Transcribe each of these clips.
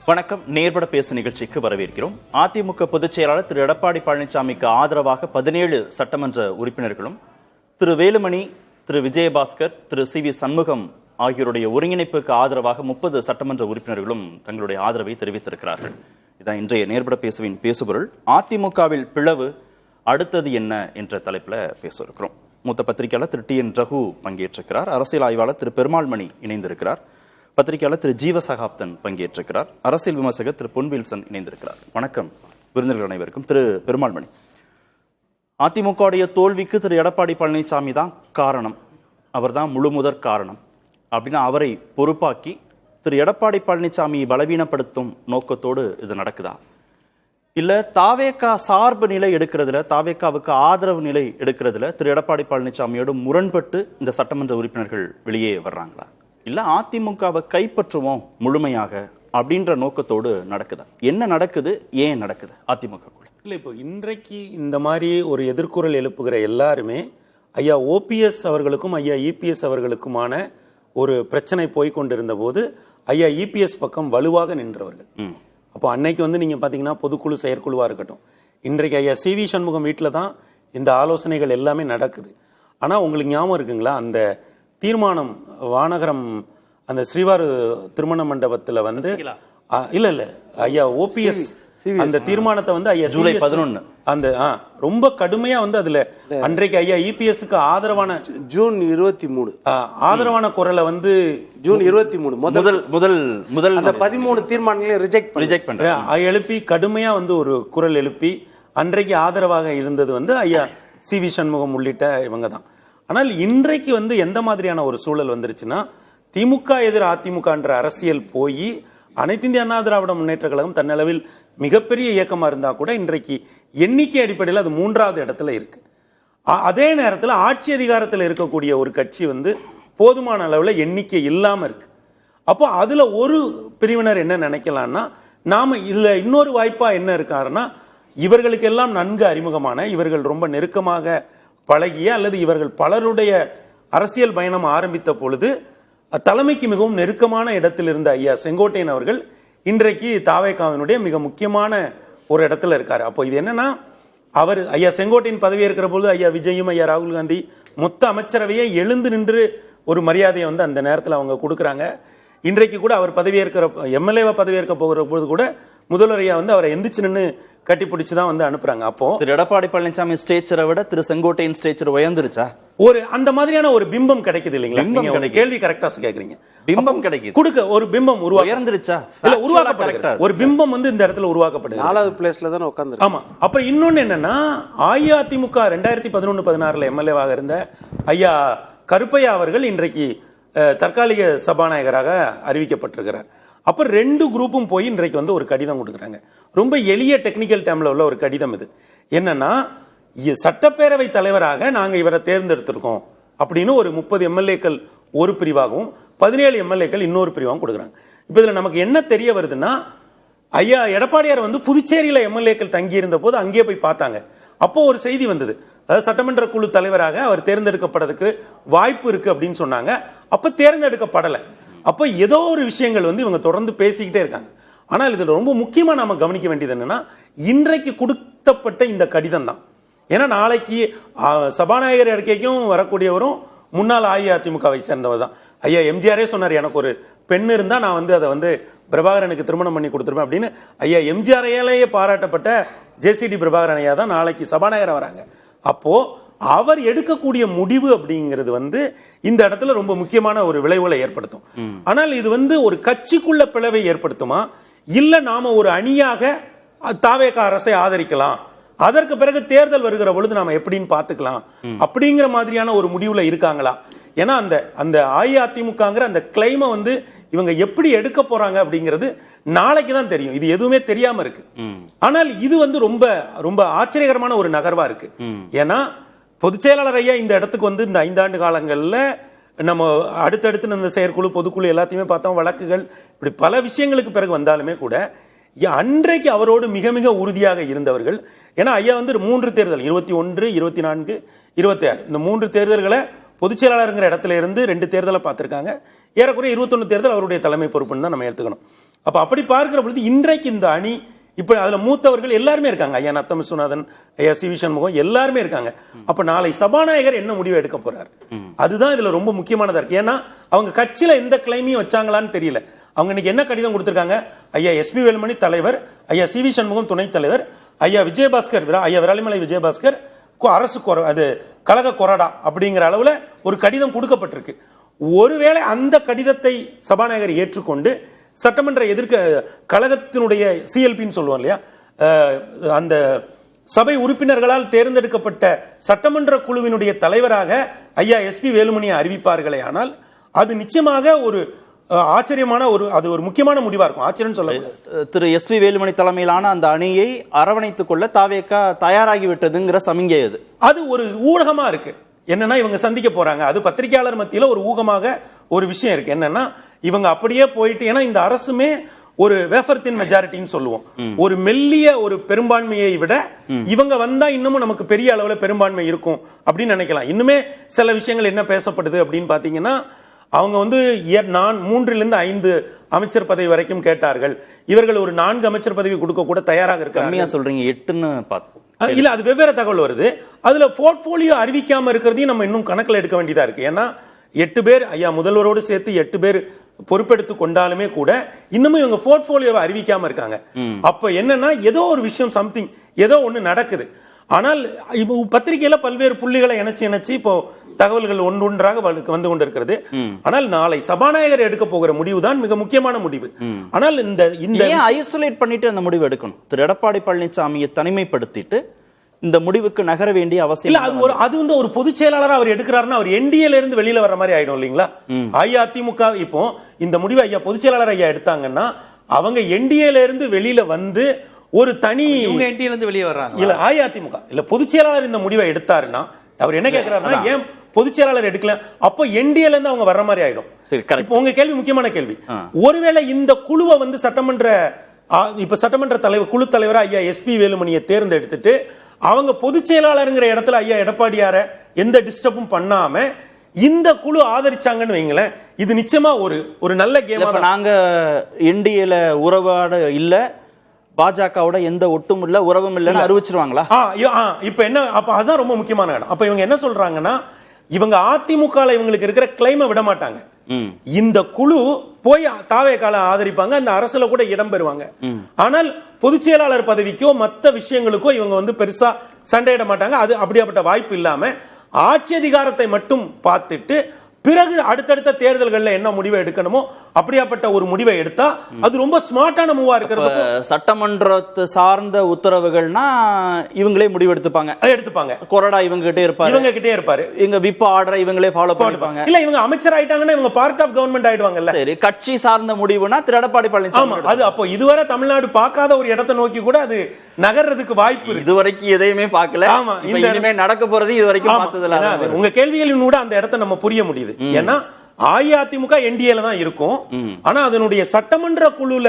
வணக்கம். நேர்பட பேசு நிகழ்ச்சிக்கு வரவேற்கிறோம். அதிமுக பொதுச் செயலாளர் திரு எடப்பாடி பழனிசாமிக்கு ஆதரவாக 17 சட்டமன்ற உறுப்பினர்களும், திரு வேலுமணி, திரு விஜயபாஸ்கர், திரு சி.வி. சண்முகம் ஆகியோருடைய ஒருங்கிணைப்புக்கு ஆதரவாக 30 சட்டமன்ற உறுப்பினர்களும் தங்களுடைய ஆதரவை தெரிவித்திருக்கிறார்கள். இதான் இன்றைய நேர்பட பேசுவின் பேசுபொருள். அதிமுகவில் பிளவு அடுத்தது என்ன என்ற தலைப்பில் பேச இருக்கிறோம். மூத்த பத்திரிகையாளர் திரு டி.என். ரகு பங்கேற்றிருக்கிறார். அரசியல் ஆய்வாளர் திரு பெருமாள்மணி இணைந்திருக்கிறார். பத்திரிகையாளர் திரு ஜீவசகாப்தன் பங்கேற்றிருக்கிறார். அரசியல் விமர்சகர் திரு பொன் வில்சன் இணைந்திருக்கிறார். வணக்கம் விருந்தினர்கள் அனைவருக்கும். திரு பெருமாள்மணி, அதிமுகவுடைய தோல்விக்கு திரு எடப்பாடி பழனிசாமி தான் காரணம், அவர் தான் முழுமுதற் காரணம் அப்படின்னு அவரை பொறுப்பாக்கி திரு எடப்பாடி பழனிசாமியை பலவீனப்படுத்தும் நோக்கத்தோடு இது நடக்குதா, இல்ல தாவேகா சார்பு நிலை எடுக்கிறதுல, தாவேகாவுக்கு ஆதரவு நிலை எடுக்கிறதுல திரு எடப்பாடி பழனிசாமியோடு முரண்பட்டு இந்த சட்டமன்ற உறுப்பினர்கள் வெளியே வர்றாங்களா, இல்ல அதிமுகவை கைப்பற்றுவோம் முழுமையாக அப்படின்ற நோக்கத்தோடு நடக்குதா? என்ன நடக்குது, ஏன் நடக்குது அதிமுக? இல்லை, இப்போ இன்றைக்கு இந்த மாதிரி ஒரு எதிர்குரல் எழுப்புகிற எல்லாருமே ஐயா ஓபிஎஸ் அவர்களுக்கும் ஐயா இபிஎஸ் அவர்களுக்குமான ஒரு பிரச்சனை போய்கொண்டிருந்த போது ஐயா இபிஎஸ் பக்கம் வலுவாக நின்றவர்கள். அப்போ அன்னைக்கு நீங்க பாத்தீங்கன்னா பொதுக்குழு செயற்குழுவா இருக்கட்டும், இன்றைக்கு ஐயா சி.வி. சண்முகம் வீட்டில் தான் இந்த ஆலோசனைகள் எல்லாமே நடக்குது. ஆனா உங்களுக்கு ஞாபகம் இருக்குங்களா, அந்த தீர்மானம் வானகரம் அந்த ஸ்ரீவாரு திருமண மண்டபத்தில் இல்ல ஐயா ஓபிஎஸ் அந்த தீர்மானத்தை ஐயா ஜூலை 11 அந்த ரொம்ப கடுமையா அதுல அன்றைக்கு ஐயா இபிஎஸ்க்கு ஆதரவான ஜூன் 23 ஆதரவான குரலை ஜூன் 23 முதல் அந்த 13 தீர்மானங்களையும் ரிஜெக்ட் பண்றேன் எழுப்பி கடுமையா ஒரு குரல் எழுப்பி அன்றைக்கு ஆதரவாக இருந்தது ஐயா சி.வி. சண்முகம் உள்ளிட்ட இவங்க தான். ஆனால் இன்றைக்கு எந்த மாதிரியான ஒரு சூழல் வந்துருச்சுன்னா, திமுக எதிர் அதிமுக என்ற அரசியல் போய் அனைத்து இந்திய அண்ணா திராவிட முன்னேற்ற கழகம் தன்னளவில் மிகப்பெரிய இயக்கமா இருந்தா கூட இன்றைக்கு எண்ணிக்கை அடிப்படையில் அது 3வது இடத்துல இருக்கு. அதே நேரத்தில் ஆட்சி அதிகாரத்தில் இருக்கக்கூடிய ஒரு கட்சி போதுமான அளவில் எண்ணிக்கை இல்லாம இருக்கு. அப்போ அதுல ஒரு பிரிவினர் என்ன நினைக்கலாம்னா, நாம இதுல இன்னொரு வாய்ப்பா என்ன இருக்காருன்னா, இவர்களுக்கெல்லாம் நன்கு அறிமுகமான, இவர்கள் ரொம்ப நெருக்கமாக பழகிய அல்லது இவர்கள் பலருடைய அரசியல் பயணம் ஆரம்பித்த பொழுது தலைமைக்கு மிகவும் நெருக்கமான இடத்தில் இருந்த ஐயா செங்கோட்டையன் அவர்கள் இன்றைக்கு தாவேகாவினுடைய மிக முக்கியமான ஒரு இடத்துல இருக்காரு. அப்போ இது என்னன்னா, அவர் ஐயா செங்கோட்டையன் பதவி இருக்கிற பொழுது ஐயா விஜயும் ஐயா ராகுல் காந்தி மொத்த அமைச்சரவையை எழுந்து நின்று ஒரு மரியாதையை அந்த நேரத்தில் அவங்க கொடுக்குறாங்க. இன்றைக்கு கூட அவர் பதவியேற்கிற எம்எல்ஏவா பதவியேற்க போகிற பொழுது கூட முதல்வர் ஐயா அவரை எந்திரிச்சு நின்று கட்டி பிடிச்சு தான் அனுப்புறாங்க. அப்போ திரு எடப்பாடி பழனிசாமி ஸ்டேச்சரை விட திரு செங்கோட்டையன் ஸ்டேச்சர் உயர்ந்துருச்சா? ஒரு அந்த மாதிரியான ஒரு பிம்பம் கிடைக்குது இல்லைங்களா? கேள்வி கரெக்டா கேக்குறீங்க. பிம்பம் கிடைக்குது, கொடுக்க ஒரு பிம்பம் உயர்ந்துருச்சா? இல்ல, உருவாக்கப்படுது. ஒரு பிம்பம் இந்த இடத்துல உருவாக்கப்படுது. 4வது பிளேஸ்ல தான் உட்கார்ந்து. ஆமா. அப்ப இன்னொன்னு என்னன்னா, அஇஅதிமுக 2011-16 எம்எல்ஏவாக இருந்த ஐயா கருப்பையா அவர்கள் இன்றைக்கு தற்காலிக சபாநாயகராக அறிவிக்கப்பட்டிருக்கிறார். அப்ப 2 குரூப்பும் போய் இன்றைக்கு ஒரு கடிதம் கொடுக்குறாங்க. ரொம்ப எளிய டெக்னிக்கல் டைம்ல உள்ள ஒரு கடிதம் இது. என்னன்னா, சட்டப்பேரவை தலைவராக நாங்க இவரை தேர்ந்தெடுத்திருக்கோம் அப்படின்னு ஒரு 30 எம்எல்ஏக்கள் ஒரு பிரிவாகவும் 17 எம்எல்ஏக்கள் இன்னொரு பிரிவாகவும் கொடுக்குறாங்க. இப்ப இதுல நமக்கு என்ன தெரிய வருதுன்னா, ஐயா எடப்பாடியார் புதுச்சேரியில எம்எல்ஏக்கள் தங்கி இருந்த போது அங்கே போய் பார்த்தாங்க. அப்போ ஒரு செய்தி வந்தது, அதாவது சட்டமன்ற குழு தலைவராக அவர் தேர்ந்தெடுக்கப்படுறதுக்கு வாய்ப்பு இருக்கு அப்படின்னு சொன்னாங்க. அப்ப தேர்ந்தெடுக்கப்படலை. அப்ப ஏதோ ஒரு விஷயங்கள் இவங்க தொடர்ந்து பேசிக்கிட்டே இருக்காங்க. ஆனால் இதுல ரொம்ப முக்கியமா நாம கவனிக்க வேண்டியது என்னன்னா, இன்றைக்கு கொடுக்கப்பட்ட இந்த கடிதம் தான். ஏன்னா நாளைக்கு சபாநாயகர் இருக்கைக்கும் வரக்கூடியவரும் முன்னாள் அஇஅதிமுகவை சேர்ந்தவர் தான். ஐயா எம்ஜிஆரே சொன்னார், எனக்கு ஒரு பெண் இருந்தா நான் அதை பிரபாகரனுக்கு திருமணம் பண்ணி கொடுத்துருப்பேன் அப்படின்னு. ஐயா எம்ஜிஆரையாலேயே பாராட்டப்பட்ட ஜேசிடி பிரபாகரன் ஐயா தான் நாளைக்கு சபாநாயகர் வராங்க. அப்போ அவர் எடுக்கக்கூடிய முடிவு அப்படிங்கிறது இந்த இடத்துல ரொம்ப முக்கியமான ஒரு விளைவுகளை ஏற்படுத்தும். ஆனால் இது ஒரு கட்சிக்குள்ள பிளவை ஏற்படுத்துமா, இல்ல நாம ஒரு அணியாக தாவேகா அரசை ஆதரிக்கலாம், அதற்கு பிறகு தேர்தல் வருகிற பொழுது நாம எப்படின்னு பாத்துக்கலாம் அப்படிங்கிற மாதிரியான ஒரு முடிவுல இருக்காங்களா? ஏன்னா அந்த அஇஅதிமுகங்கிற அந்த கிளைமை இவங்க எப்படி எடுக்க போறாங்க அப்படிங்கிறது நாளைக்கு தான் தெரியும். இது எதுவுமே தெரியாம இருக்கு. ஆனால் இது ரொம்ப ரொம்ப ஆச்சரியகரமான ஒரு நகர்வா இருக்கு. ஏன்னா பொதுச் செயலாளர் ஐயா இந்த இடத்துக்கு இந்த 5 ஆண்டு காலங்கள்ல நம்ம அடுத்தடுத்து இந்த செயற்குழு பொதுக்குழு எல்லாத்தையுமே பார்த்தோம், வழக்குகள், இப்படி பல விஷயங்களுக்கு பிறகு வந்தாலுமே கூட அன்றைக்கு அவரோடு மிக மிக உறுதியாக இருந்தவர்கள். ஏன்னா ஐயா 3 தேர்தல் 21, 24, 26 இந்த 3 தேர்தல்களை பொதுச் செயலாளருங்கிற இடத்துல இருந்து 2 தேர்தலை பார்த்திருக்காங்க. ஏறக்குறைய 21 தேர்தல் அவருடைய தலைமை பொறுப்புன்னு தான் நம்ம எடுத்துக்கணும். அப்ப அப்படி பார்க்கிற பொழுது இன்றைக்கு இந்த அணி இப்ப அதுல மூத்தவர்கள் எல்லாருமே இருக்காங்க. ஐயா நத்தம் விஸ்வநாதன், ஐயா சி வி சண்முகம் எல்லாருமே இருக்காங்க. அப்ப நாளை சபாநாயகர் என்ன முடிவு எடுக்க போறார், அதுதான் இதுல ரொம்ப முக்கியமானதா இருக்கு. ஏன்னா அவங்க கட்சியில எந்த கிளைமையும் வச்சாங்களான்னு தெரியல. அவங்க இன்னைக்கு என்ன கடிதம் கொடுத்திருக்காங்க, ஐயா எஸ்பி வேலுமணி தலைவர், ஐயா சி வி சண்முகம் துணைத் தலைவர், ஐயா விஜயபாஸ்கர், ஐயா விராலிமலை விஜயபாஸ்கர் அரசு அது கழக கொறடா அப்படிங்கிற அளவுல ஒரு கடிதம் கொடுக்கப்பட்டிருக்கு. ஒருவேளை அந்த கடிதத்தை சபாநாயகர் ஏற்றுக்கொண்டு சட்டமன்ற கழகத்தினுடைய சிஎல்பின்னு சொல்லுவோம் இல்லையா, அந்த சபை உறுப்பினர்களால் தேர்ந்தெடுக்கப்பட்ட சட்டமன்ற குழுவினுடைய தலைவராக ஐயா எஸ்பி வேலுமணியை அறிவிப்பார்களே ஆனால் அது நிச்சயமாக ஒரு ஆச்சரியமான அது ஒரு முக்கியமான முடிவா இருக்கும். ஆச்சரியம் சொல்ல திரு எஸ்பி வேலுமணி தலைமையிலான அந்த அணியை அரவணைத்துக் கொள்ள தாவேகா தயாராகி விட்டதுங்கிற சமிங்கை அது ஒரு ஊடகமா இருக்கு. என்னன்னா இவங்க சந்திக்க போறாங்க, அது பத்திரிகையாளர் மத்தியில ஒரு ஊகமாக ஒரு விஷயம் இருக்கு. என்னன்னா இவங்க அப்படியே போயிட்டு, ஏன்னா இந்த அரசுமே ஒரு வேஃபர் தின் மெஜாரிட்டின்னு சொல்லுவோம், ஒரு மெல்லிய ஒரு பெரும்பான்மையை விட இவங்க வந்தா இன்னமும் நமக்கு பெரிய அளவுல பெரும்பான்மை இருக்கும் அப்படின்னு நினைக்கலாம். இன்னுமே சில விஷயங்கள் என்ன பேசப்படுது அப்படின்னு பாத்தீங்கன்னா, அவங்க வந்து 3 to 5 அமைச்சர் பதவி வரைக்கும் கேட்டார்கள். இவர்கள் ஒரு 4 அமைச்சர் பதவி கொடுக்க கூட தயாராக இருக்காங்க. சொல்றீங்க 8ன்னு இல்ல, அது வெவ்வேறு தகவல் வருது. அதுல போர்ட்போலியோ அறிவிக்காம இருக்கிறதையும் நம்ம இன்னும் கணக்கில் எடுக்க வேண்டியதா இருக்கு. ஏன்னா 8 பேர் ஐயா முதல்வரோடு சேர்த்து 8 பேர் பொறுப்பெடுத்து கொண்டாலுமே கூட இன்னமும் இவங்க போர்ட்போலியோவை அறிவிக்காம இருக்காங்க. அப்ப என்னன்னா ஏதோ ஒரு விஷயம், சம்திங் ஏதோ ஒண்ணு நடக்குது. ஆனால் பத்திரிகையில பல்வேறு புள்ளிகளை இணைச்சு இப்போ தகவல்கள் ஒன்றாக வந்து கொண்டிருக்கிறது. ஆனால் நாளை சபாநாயகர் எடுக்க போகிற முடிவு தான் மிக முக்கியமான முடிவு. ஆனால் இந்த ஐசோலேட் பண்ணிட்டு அந்த முடிவு எடுக்கணும். திரு எடப்பாடி பழனிசாமியை தனிமைப்படுத்திட்டு இந்த முடிவுக்கு நகர வேண்டிய அவசியம் இல்ல. அது வந்து ஒரு பொதுச் செயலாளர் அவர் எடுக்கிறாருன்னா அவர் என்டிஏல இருந்து வெளியில வர்ற மாதிரி ஆயிடும் இல்லீங்களா. அஇஅதிமுக இப்போ இந்த முடிவை ஐயா பொதுச் செயலாளர் ஐயா எடுத்தாங்கன்னா அவங்க என்டிஏல இருந்து வெளியில வந்து ஒரு தனி என்டிஏல இருந்து வெளியே வர்றாங்க. இல்ல அஇஅதிமுக இல்ல பொதுச் செயலாளர் இந்த முடிவை எடுத்தாருன்னா அவர் என்ன கேட்கிறாருன்னா, ஏன் பொதுச் செயலாளர் எடுக்கல, அப்போ என்டிஏல இருந்து அவங்க வர்ற மாதிரி ஆயிடும். இப்போ உங்க கேள்வி முக்கியமான கேள்வி. ஒருவேளை இந்த குழுவை வந்து சட்டமன்ற தலைவர் குழு தலைவரா ஐயா எஸ்பி வேலுமணியை தேர்ந்தெடுத்துட்டு அவங்க பொதுச் செயலாளருங்கிற இடத்துல ஐயா எடப்பாடியார எந்த டிஸ்டர்பும் பண்ணாம இந்த குழு ஆதரிச்சாங்கன்னு வைங்களேன், இது நிச்சயமா ஒரு நல்ல கேம். நாங்க என்டிஏல உறவாட இல்ல, பாஜகவோட எந்த ஒட்டும் இல்ல, உறவும் இல்லைன்னு அறிவிச்சிருவாங்களா? இப்ப என்ன, அப்ப அதான் ரொம்ப முக்கியமான இடம். அப்ப இவங்க என்ன சொல்றாங்கன்னா, இவங்க அதிமுக இவங்களுக்கு இருக்கிற கிளைமை விட மாட்டாங்க. இந்த குழு போய் தாவேகால ஆதரிப்பாங்க, அந்த அரசுல கூட இடம் பெறுவாங்க. ஆனால் பொதுச் செயலாளர் பதவிக்கோ மற்ற விஷயங்களுக்கோ இவங்க வந்து பெருசா சண்டையிட மாட்டாங்க. அது அப்படியாப்பட்ட வாய்ப்பு இல்லாம ஆட்சி அதிகாரத்தை மட்டும் பார்த்துட்டு பிறகு அடுத்தடுத்த தேர்தல்களில் என்ன முடிவை எடுக்கணுமோ அப்படியாப்பட்ட ஒரு முடிவை எடுத்தா அது ரொம்ப ஸ்மார்ட்டான மூவா இருக்கிறது. சட்டமன்றத்தை சார்ந்த உத்தரவுகள்னா இவங்களே முடிவு எடுத்துப்பாங்க. கொறடா இவங்க கிட்டே இருப்பாரு. இவங்க விப் ஆர்டரை இவங்களே ஃபாலோ பண்ணிப்பாங்க. இல்ல, இவங்க அமைச்சர் ஆயிட்டாங்கன்னா இவங்க பார்ட் ஆஃப் கவர்மெண்ட் ஆயிடுவாங்கல்ல. சரி, கட்சி சார்ந்த முடிவுனா திரு எடப்பாடி பழனிசாமி அது அப்போ இதுவரை தமிழ்நாடு பார்க்காத ஒரு இடத்தை நோக்கி கூட அது நகர்றதுக்கு வாய்ப்பு இருக்கு. இதுவரைக்கும் எதையுமே பார்க்கல. இனிமே நடக்க போறது இதுவரைக்கும் பார்த்ததில்ல. உங்க கேள்விகளின் கூட அந்த இடத்தை நம்ம புரிய முடியுது. ஏன்னா அஇஅதிமுக என்டிஏல தான் இருக்கும். ஆனா அதனுடைய சட்டமன்ற குழுல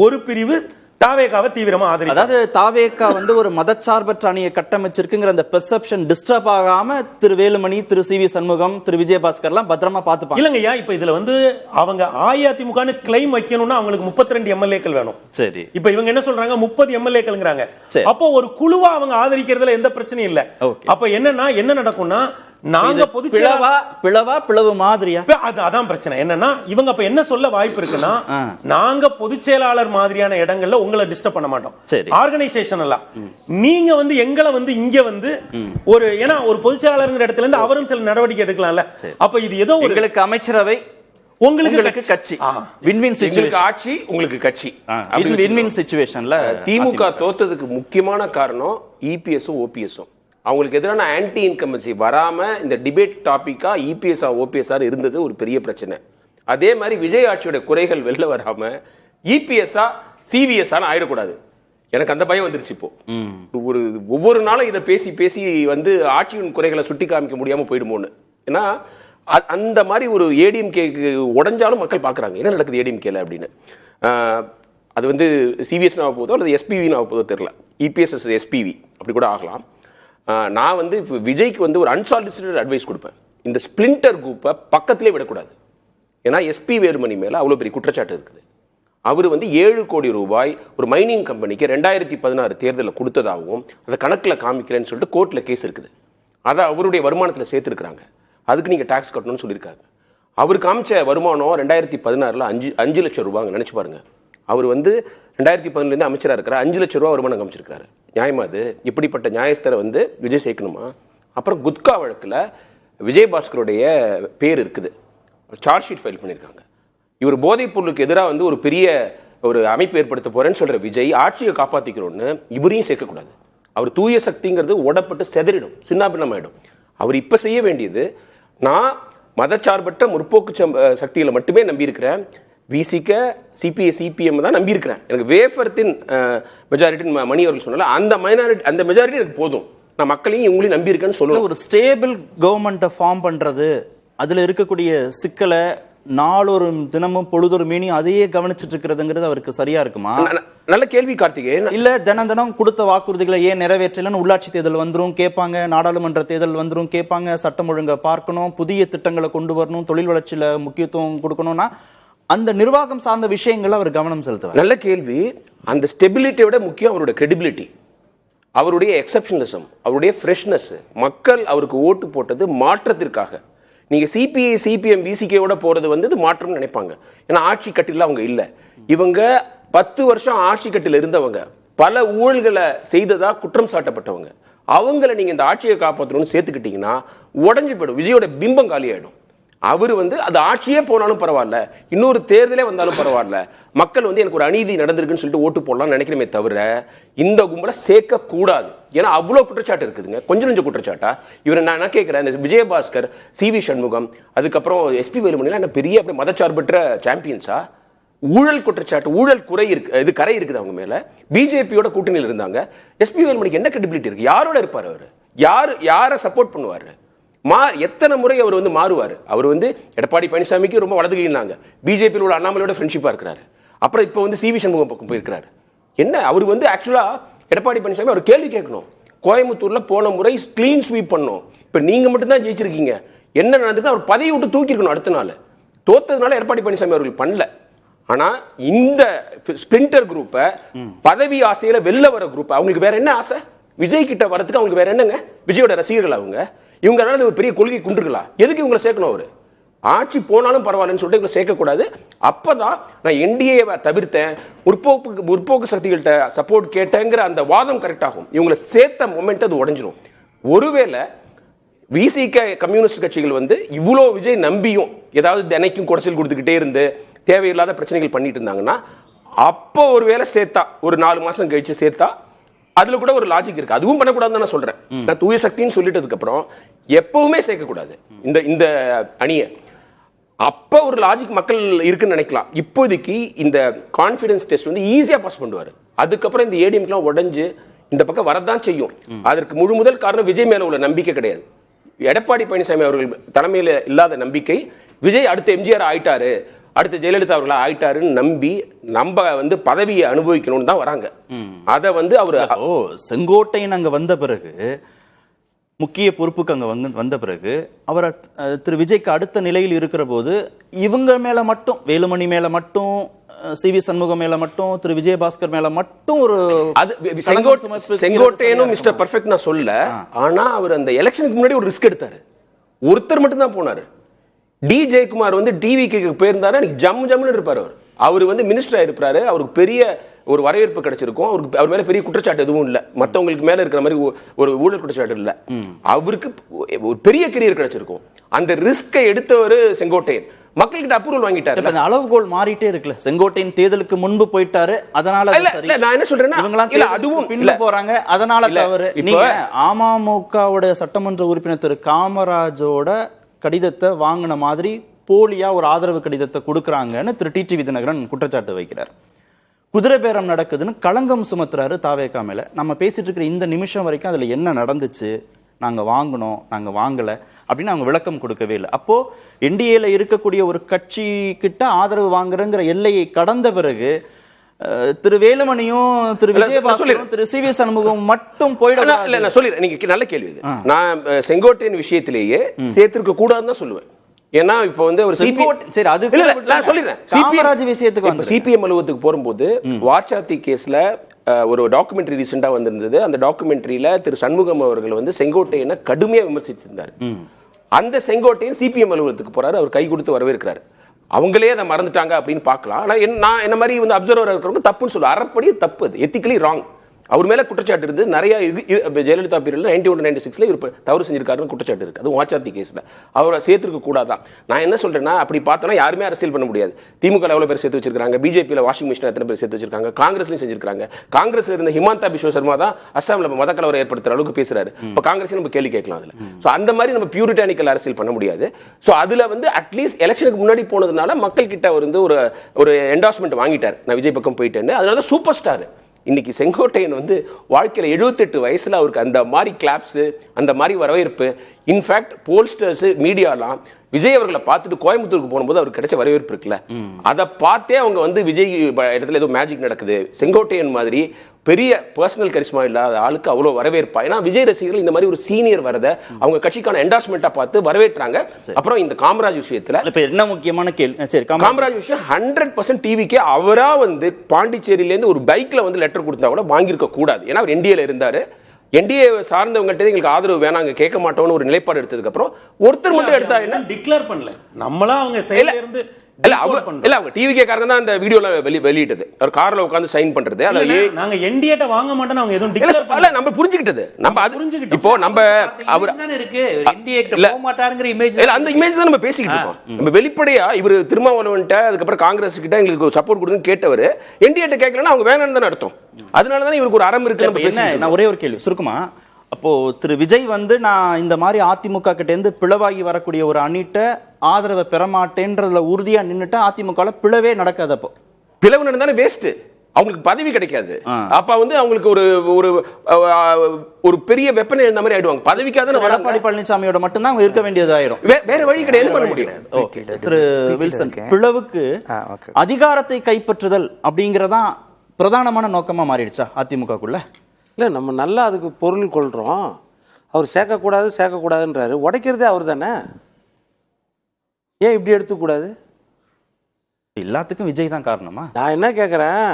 ஒரு பிரிவு தாவேகாவை தீவிரமா ஆதரிக்கும். அதாவது தாவேகா வந்து ஒரு மதச்சார்பற்ற அணியை கட்டமைச்சிருக்குங்கிற அந்த பெர்செப்ஷன் டிஸ்டர்ப் ஆகாம திரு வேலுமணி, திரு சி வி சண்முகம், திரு விஜயபாஸ்கர் எல்லாம் பத்திரமா பாத்துப்பாங்க. இல்லங்கய்யா, இப்ப இதுல வந்து அவங்க அஇஅதிமுக கிளைம் வைக்கணும்னா அவங்களுக்கு 32 எம்எல்ஏக்கள் வேணும். சரி, இப்ப இவங்க என்ன சொல்றாங்க, 30 எம்எல்ஏக்கள்ங்கறாங்க. அப்போ ஒரு குழுவா அவங்க ஆதரிக்கிறதுல எந்த பிரச்சனையும் இல்ல. அப்ப என்னன்னா என்ன நடக்கும்னா, நாங்க பொது பிளவு மாதிரியா, அதான் பிரச்சனை. என்னன்னா இவங்க அப்ப என்ன சொல்ல வாய்ப்பு இருக்குன்னா, நாங்க பொதுச் செயலாளர் மாதிரியான இடங்கள்ல உங்களை டிஸ்டர்ப் பண்ண மாட்டோம். ஆர்கனைசேஷன் எல்லாம் நீங்க வந்து எங்களை வந்து இங்க வந்து ஏன்னா ஒரு பொதுச் செயலாளர் இடத்துல இருந்து அவரும் சில நடவடிக்கை எடுக்கலாம்ல. அப்ப இது ஏதோ உங்களுக்கு அமைச்சரவை, உங்களுக்கு கட்சி, வின்-வின் சிச்சுவேஷன். ஆட்சி உங்களுக்கு கட்சி, வின்-வின் சிச்சுவேஷன்ல திமுக தோத்ததுக்கு முக்கியமான காரணம் இபிஎஸும் ஓபிஎஸும். அவங்களுக்கு எதிரான ஆன்டி இன்கம்பன்சி வராம இந்த டிபேட் டாபிக்கா இபிஎஸ்ஆ ஓபிஎஸ்ஆர் இருந்தது ஒரு பெரிய பிரச்சனை. அதே மாதிரி விஜய் ஆட்சியோட குறைகள் வெளில வராம இபிஎஸ்ஆ சிவிஎஸ்ஆர் ஆயிடக்கூடாது. எனக்கு அந்த பயம் வந்துருச்சு. இப்போ ஒவ்வொரு நாளும் இதை பேசி பேசி வந்து ஆட்சியின் குறைகளை சுட்டி காமிக்க முடியாம போயிடுமோன்னு. ஏன்னா அந்த மாதிரி ஒரு ஏடிஎம்கேக்கு உடஞ்சாலும் மக்கள் பாக்குறாங்க என்ன நடக்குது ஏடிஎம்கேல அப்படின்னு. அது வந்து சிவிஎஸ் ஆக போதோ அல்லது எஸ்பிவி ஆக போதோ தெரியல. இபிஎஸ் எஸ்பிவி அப்படி கூட ஆகலாம். நான் வந்து இப்போ விஜய்க்கு வந்து ஒரு அன்சாலிசிட்டட் அட்வைஸ் கொடுப்பேன். இந்த ஸ்பிளிண்டர் குரூப்பை பக்கத்திலே விடக்கூடாது. ஏன்னா எஸ்பி வேலுமணி மேலே அவ்வளோ பெரிய குற்றச்சாட்டு இருக்குது. அவர் வந்து 7 கோடி ரூபாய் ஒரு மைனிங் கம்பெனிக்கு 2016 தேர்தலில் கொடுத்ததாகவும் அதை கணக்கில் காமிக்கலன்னு சொல்லிட்டு கோர்ட்ல கேஸ் இருக்குது. அதை அவருடைய வருமானத்தில் சேர்த்துருக்காங்க. அதுக்கு நீங்க டாக்ஸ் கட்டணும்னு சொல்லியிருக்காங்க. அவர் காமிச்ச வருமானம் 2016 5 லட்சம் ரூபாங்க. நினைச்சு பாருங்க. அவர் வந்து 2011 அமைச்சராக இருக்கிற 5 லட்சம் ரூபாய் வருமானம் காமிச்சிருக்காரு. நியாயமா அது? இப்படிப்பட்ட நியாயஸ்தரை வந்து விஜய் சேர்க்கணுமா? அப்புறம் குட்கா வழக்கில் விஜயபாஸ்கருடைய பேர் இருக்குது. சார்ஜ் ஷீட் ஃபைல் பண்ணியிருக்காங்க. இவர் போதைப் பொருளுக்கு எதிராக வந்து ஒரு பெரிய ஒரு அமைப்பு ஏற்படுத்த போறேன்னு சொல்ற விஜய் ஆட்சியை காப்பாத்திக்கிறோன்னு இவரையும் சேர்க்கக்கூடாது. அவர் தூய சக்திங்கிறது ஓடப்பட்டு செதறிடும், சின்னாபின்னமாயிடும். அவர் இப்ப செய்ய வேண்டியது, நான் மதச்சார்பற்ற முற்போக்கு சக்திகளை மட்டுமே நம்பி இருக்கிறேன், விசிக சிபிஐ சிபிஎம் தான் நம்பி இருக்கிறேன், எனக்கு வேஃபர்த்தின் மெஜாரிட்டி மணி அவர்கள் சொன்னால அந்த மெஜாரிட்டி எனக்கு போதும், நான் மக்களையும் இவங்களையும் நம்பி இருக்கேன்னு சொல்லுவேன். ஒரு ஸ்டேபிள் கவர்மெண்ட்டை ஃபார்ம் பண்றது, அதுல இருக்கக்கூடிய சிக்கலை நாளொரு தினமும் பொழுதொரு மீனியும் அதையே கவனிச்சுட்டு இருக்கிறதுங்கிறது அவருக்கு சரியா இருக்குமா? நல்ல கேள்வி கார்த்திகேயன். இல்ல தினம் கொடுத்த வாக்குறுதிகளை ஏன் நிறைவேற்றலன்னு உள்ளாட்சி தேர்தல் வந்துரும் கேட்பாங்க, நாடாளுமன்ற தேர்தல் வந்துரும் கேட்பாங்க, சட்டம் ஒழுங்கை பார்க்கணும், புதிய திட்டங்களை கொண்டு வரணும், தொழில் வளர்ச்சியில முக்கியத்துவம் கொடுக்கணும்னா அந்த நிர்வாகம் சார்ந்த விஷயங்கள் அவர் கவனம் செலுத்துவார். நல்ல கேள்வி. அந்த ஸ்டெபிலிட்டியோட முக்கியம் அவருடைய கிரெடிபிலிட்டி, அவருடைய எக்ஸப்ஷனலிசம், அவருடைய ஃப்ரெஷ்னஸ். மக்கள் அவருக்கு ஓட்டு போட்டது மாற்றத்திற்காக. நீங்க சிபிஐ சிபிஎம் விசிகேயோட போறது வந்து மாற்றம்னு நினைப்பாங்க. ஏன்னா ஆட்சி கட்டில அவங்க இல்ல. இவங்க 10 வருஷம் ஆட்சி கட்டில இருந்தவங்க, பல ஊழல்களை செய்ததா குற்றம் சாட்டப்பட்டவங்க. அவங்கள நீங்க இந்த ஆட்சியை காப்பாற்றணும்னு சேர்த்துக்கிட்டீங்கன்னா உடஞ்சு போயிடும். விஜயோட பிம்பம் காலியாயிடும். அவர் வந்து அது ஆட்சியே போனாலும் பரவாயில்ல, இன்னொரு தேர்தலே வந்தாலும் பரவாயில்ல, மக்கள் வந்து எனக்கு ஒரு அநீதி நடந்திருக்குன்னு சொல்லிட்டு ஓட்டு போடலாம் நினைக்கிறமே தவிர இந்த கும்பலை சேர்க்க கூடாது. ஏன்னா அவ்வளவு குற்றச்சாட்டு இருக்குதுங்க. கொஞ்சம் கொஞ்சம் குற்றச்சாட்டா இவரை நான் கேட்கிறேன். இந்த விஜயபாஸ்கர், சிவி சண்முகம், அதுக்கப்புறம் எஸ்பி வேலுமணிலாம் என்ன பெரிய அப்படி மதச்சார்பற்ற சாம்பியன்ஸா? ஊழல் குற்றச்சாட்டு, ஊழல் குறை இருக்கு, இது கரை இருக்குது அவங்க மேல. பிஜேபியோட கூட்டணியில் இருந்தாங்க. எஸ்பி வேலுமணிக்கு என்ன கிரெடிபிலிட்டி இருக்கு? யாரோட இருப்பாரு அவர்? யாரை சப்போர்ட் பண்ணுவாரு? எத்தனை முறை அவர் வந்து மாறுவார்? அவர் வந்து எடப்பாடி பழனிசாமிக்கு ரொம்ப வலதுகையினாங்க, பிஜேபியில் உள்ள அண்ணாமலையோட ஃப்ரெண்ட்ஷிப்பா இருக்கிறாரு. அப்புறம் இப்போ வந்து சிவி சண்முகம் பக்கம் போயிருக்கிறாரு. என்ன அவர் வந்து ஆக்சுவலா எடப்பாடி பழனிசாமி அவர் கேள்வி கேட்கணும். கோயம்புத்தூர்ல போன முறை கிளீன் ஸ்வீப் பண்ணோம், இப்ப நீங்க மட்டும் தான் ஜெயிச்சிருக்கீங்க, என்ன நடந்துட்டு அவர் பதவி விட்டு தூக்கி இருக்கணும். அடுத்த நாள் தோத்ததுனால எடப்பாடி பழனிசாமி அவர்கள் பண்ணல. ஆனா இந்த ஸ்பிளிண்டர் குரூப்பை, பதவி ஆசையில வெளில வர குரூப், அவங்களுக்கு வேற என்ன ஆசை? விஜய் கிட்ட வரதுக்கு அவங்களுக்கு வேற என்னங்க? விஜயோட ரசிகர்கள் அவங்க. இவங்களால ஒரு பெரிய கொள்கை குண்டுருக்கலாம். எதுக்கு இவங்களை சேர்க்கணும்? அவரு ஆட்சி போனாலும் பரவாயில்லன்னு சொல்லிட்டு இவங்களை சேர்க்கக்கூடாது. அப்பதான் நான் என்டிஏவை தவிர்த்தேன், முற்போக்கு சக்திகள்கிட்ட சப்போர்ட் கேட்டேங்கிற அந்த வாதம் கரெக்ட் ஆகும். இவங்களை சேர்த்த மொமெண்ட் அது உடஞ்சிரும். ஒருவேளை விசிக கம்யூனிஸ்ட் கட்சிகள் வந்து இவ்வளோ விஜய் நம்பியும் ஏதாவது தினைக்கும் குறைச்சல் கொடுத்துக்கிட்டே இருந்து தேவையில்லாத பிரச்சனைகள் பண்ணிட்டு இருந்தாங்கன்னா, அப்போ ஒருவேளை சேர்த்தா, ஒரு 4 மாசம் கழிச்சு சேர்த்தா அதுல கூட ஒரு லாஜிக் இருக்கு. அதுவும் பண்ணக்கூடாதுன்னு நான் சொல்றேன். நான் தூய சக்தின்னு சொல்லிட்டதுக்கு அப்புறம் எப்பவுமே சேர்க்கக்கூடாது இந்த அணியை. அப்ப ஒரு லாஜிக் மக்கள் இருக்குன்னு நினைக்கலாம். இப்போதைக்கு இந்த கான்பிடன்ஸ் டெஸ்ட் வந்து ஈஸியா பாஸ் பண்ணுவாரு. அதுக்கப்புறம் இந்த ஏடிஎம்லாம் உடஞ்சு இந்த பக்கம் வரதான் செய்யும். அதற்கு முழு முதல் காரணம் விஜய் மேல உள்ள நம்பிக்கை கிடையாது, எடப்பாடி பழனிசாமி அவர்கள் தலைமையில இல்லாத நம்பிக்கை. விஜய் அடுத்த எம்ஜிஆர் ஆயிட்டாரு, அடுத்த ஜெயலலிதா அவர்களா ஆயிட்டாருன்னு நம்பி நம்ம வந்து பதவியை அனுபவிக்கணும்னு தான் வராங்க. அத வந்து அவரு செங்கோட்டையன் அங்க வந்த பிறகு, முக்கிய பொறுப்புக்கு அங்க வந்த பிறகு, அவரை திரு விஜய்க்கு அடுத்த நிலையில் இருக்கிற போது இவங்க மேல மட்டும், வேலுமணி மேல மட்டும், சிவி சண்முகம் மேல மட்டும், திரு விஜயபாஸ்கர் மேல மட்டும் ஒரு செங்கோட்டையனும் மிஸ்டர் பர்ஃபெக்ட் நான் சொல்ல. ஆனா அவர் அந்த எலெக்ஷனுக்கு முன்னாடி ஒரு ரிஸ்க் எடுத்தாரு. ஒருத்தர் மட்டும் தான் போனாரு. டி ஜெயக்குமார் வந்து டிவிக்கு போயிருந்தாரு, எனக்கு ஜம்முன்னு இருப்பாரு. அவர் வந்து மினிஸ்டர் ஆயிருப்பாரு, அவருக்கு பெரிய ஒரு வரவேற்பு கிடைச்சிருக்கும். அவருக்கு அவர் மேல பெரிய குற்றச்சாட்டு எதுவும் இல்ல, மத்தவங்களுக்கு மேல இருக்கிற மாதிரி ஒரு ஊழல் குற்றச்சாட்டு இல்ல. அவருக்கு ஒரு பெரிய கெரியர் கிடைச்சிருக்கும். அந்த ரிஸ்கை எடுத்தவர் செங்கோட்டையன். மக்கள்கிட்ட அப்ரூவல் வாங்கிட்டாரு. அந்த அளவுகோல் மாறிட்டே இருக்குல்ல. செங்கோட்டையன் தேர்தலுக்கு முன்பு போயிட்டாரு, அதனால நான் என்ன சொல்றேன்னா அதுவும் பின்ன போறாங்க, அதனால தவறு. நீங்க அமமுகவோட சட்டமன்ற உறுப்பினர் திரு காமராஜோட கடிதத்தை வாங்கின மாதிரி போலியா ஒரு ஆதரவு கடிதத்தை கொடுக்கறாங்கன்னு திரு டிடிவி தினகரன் குற்றச்சாட்டு வைக்கிறார். குதிரை பேரம் நடக்குதுன்னு களங்கம் சுமத்துறாரு தாவேகா மேல. நம்ம பேசிட்டு இருக்கிற இந்த நிமிஷம் வரைக்கும் அதுல என்ன நடந்துச்சு, நாங்க வாங்கணும், நாங்க வாங்கல அப்படின்னு அவங்க விளக்கம் கொடுக்கவே இல்லை. அப்போ என்டிஏல இருக்கக்கூடிய ஒரு கட்சி கிட்ட ஆதரவு வாங்குறங்கிற எல்லையை கடந்த பிறகு திரு வேலுமணியும் திரு விஜயபாஸ்கரும் திரு சிவி சண்முகம் மட்டும் போயிடல. நான் சொல்லிடுறேன், நீங்க நல்ல கேள்வி. நான் செங்கோட்டையின் விஷயத்திலேயே சேர்த்திருக்க கூடாதுன்னு தான் சொல்லுவேன். ஏன்னா இப்போ வந்து ஒரு சரி, அது இல்ல, இல்ல, நான் சொல்லிடுறேன். காமராஜ் விஷயத்துக்கு வந்து சிபிஎம் அலுவலகத்துக்கு போகும்போது வாச்சாத்தி கேஸ்ல ஒரு டாக்குமெண்ட்ரி ரீசெண்டா வந்திருந்தது. அந்த டாக்குமெண்ட்ரியில திரு சண்முகம் அவர்கள் வந்து செங்கோட்டையனை கடுமையா விமர்சிச்சிருந்தார். அந்த செங்கோட்டையன் சிபிஎம் அலுவலகத்துக்கு போறாரு, அவர் கை கொடுத்து வரவேற்கிறாரு. அவங்களே அதை மறந்துட்டாங்க அப்படின்னு பார்க்கலாம். ஆனா நான் என்ன மாதிரி வந்து அப்சர்வர் இருக்கிறவங்க தப்புன்னு சொல்லுவேன். அறப்படி தப்பு, அது எத்திக்கலி ராங். அவர் மேல குற்றச்சாட்டு இருந்து நிறைய ஜெயலலிதா பீரியட்ல 91-96 இவர் தவறு செஞ்சிருக்காருன்னு குற்றச்சாட்டு இருக்கு. அது வாச்சாத்தி கேஸ்ல அவரை சேர்த்துக்க கூடாதான். நான் என்ன சொல்றேன்னா, அப்படி பார்த்தோன்னா யாருமே அரசியல் பண்ண முடியாது. திமுக எவ்வளவு பேர் சேர்த்து வச்சிருக்காங்க, பிஜேபியில வாஷிங் மிஷின் எத்தனை பேர் சேர்த்து வச்சிருக்காங்க, காங்கிரஸ்லயும் செஞ்சிருக்காங்க. காங்கிரஸ்ல இருந்த ஹிமந்தா பிஸ்வ சர்மா தான் அஸ்ஸாம்ல மத கலவரம் ஏற்படுத்துற அளவுக்கு பேசுறாரு. இப்ப காங்கிரஸ் நம்ம கேள்வி கேட்கலாம் அதுல. சோ அந்த மாதிரி நம்ம பியூரிட்டானிக்கல் அரசியல் பண்ண முடியாது. சோ அதுல வந்து அட்லீஸ்ட் எலெக்ஷனுக்கு முன்னாடி போனதுனால மக்கள் கிட்ட வந்து ஒரு என்டார்ஸ்மெண்ட் வாங்கிட்டார், நான் விஜய் பக்கம் போயிட்டேன்னு. அதனால சூப்பர் ஸ்டார். இன்னைக்கு செங்கோட்டையன் வந்து வாழ்க்கையில் 78 வயசுல அவருக்கு அந்த மாதிரி கிளாப்ஸ், அந்த மாதிரி வரவேற்பு. இன்ஃபேக்ட் போல்ஸ்டர்ஸ், மீடியாலாம் விஜய் அவர்களை பார்த்துட்டு கோயம்புத்தூருக்கு போகும்போது அவருக்கு கிடைச்ச வரவேற்பு இருக்குல்ல, அதை பார்த்தே அவங்க வந்து விஜய் இடத்துல ஏதோ மேஜிக் நடக்குது, செங்கோட்டையன் மாதிரி பெரிய பர்சனல் கரிஸ்மா இல்லாத ஆளுக்கு அவ்வளோ வரவேற்பா. ஏன்னா விஜய் ரசிகர்கள் இந்த மாதிரி ஒரு சீனியர் வரத அவங்க கட்சிக்கான என்டார்ஸ்மெண்ட்டா பார்த்து வரவேற்றாங்க. அப்புறம் இந்த காமராஜ் விஷயத்துல என்ன முக்கியமான கேள்வி, சரி, காமராஜ் விஷயம் 100% டிவிக்கே அவரா வந்து பாண்டிச்சேரியில இருந்து ஒரு பைக்ல வந்து லெட்டர் கொடுத்தா கூட வாங்கியிருக்க கூடாது. ஏன்னா அவர் என்டிஏல இருந்தாரு. என்டிஏ சார்ந்தவங்கள்ட்ட எங்களுக்கு ஆதரவு வேணாங்க, கேட்க மாட்டோம்னு ஒரு நிலைப்பாடு எடுத்ததுக்கு அப்புறம் ஒருத்தர் மட்டும் எடுத்தா என்ன டிக்ளேர் பண்ணல, நம்மளா அவங்க செயல்ல இருந்து அவங்க டிவிகே காரங்க தான் அந்த வீடியோல வெளியிட்டது. அவர் கார்ல உட்கார்ந்து சைன் பண்றது. நாங்க என்டிஏட்ட வாங்க மாட்டோம் அவங்க எதுவும் டிக்ளேர் பண்ணல. நம்ம புரிஞ்சுக்கிட்டது, நம்ம அது புரிஞ்சுக்கிட்டோம். இப்போ நம்ம அவர் இருக்கு என்டிஏட்ட போக மாட்டாருங்கற இமேஜ், இல்ல அந்த இமேஜ் தான் நம்ம பேசிக்கிட்டு இருக்கோம். நம்ம வெளிப்படையா இவர் திருமாவளவன்ட்ட அதுக்கு அப்புறம் காங்கிரஸ் கிட்ட எங்களுக்கு சப்போர்ட் கொடுங்கன்னு கேட்டவர் என்டிஏட்ட கேட்கலன்னா அவங்க வேணாம்னு தான அர்த்தம். அதனால தான் இவருக்கு ஒரு அறம் இருக்கு. நம்ம பேசினேன். நான் ஒரே ஒரு கேள்வி சுருக்குமா, அப்போ திரு விஜய் வந்து நான் இந்த மாதிரி அதிமுக கிட்ட இருந்து பிளவாகி வரக்கூடிய ஒரு அணிட்ட ஆதரவை பெறமாட்டேன்றதுல உறுதியா நின்னுட்டா அதிமுக பிளவே நடக்காது. அப்போ பிளவு நடந்தானே வேஸ்ட், அவங்களுக்கு பதவி கிடைக்காது. அப்ப வந்து அவங்களுக்கு ஒரு ஒரு பெரிய வெப்பனை இருந்த மாதிரி ஆயிடுவாங்க. பதவிக்காக எடப்பாடி பழனிசாமியோட மட்டும்தான் அவங்க இருக்க வேண்டியதாயிரும், வேற வழி கிடையாது, பண்ண முடியும். திரு வில்சன், பிளவுக்கு அதிகாரத்தை கைப்பற்றுதல் அப்படிங்கறதான் பிரதானமான நோக்கமா மாறிடுச்சா அதிமுகக்குள்ள? இல்லை, நம்ம நல்லா அதுக்கு பொருள் கொள்கிறோம். அவர் சேர்க்கக்கூடாதுன்றாரு, உடைக்கிறதே அவர் தானே. ஏன் இப்படி எடுத்துக்கூடாது? எல்லாத்துக்கும் விஜய் தான் காரணமா? நான் என்ன கேட்குறேன்,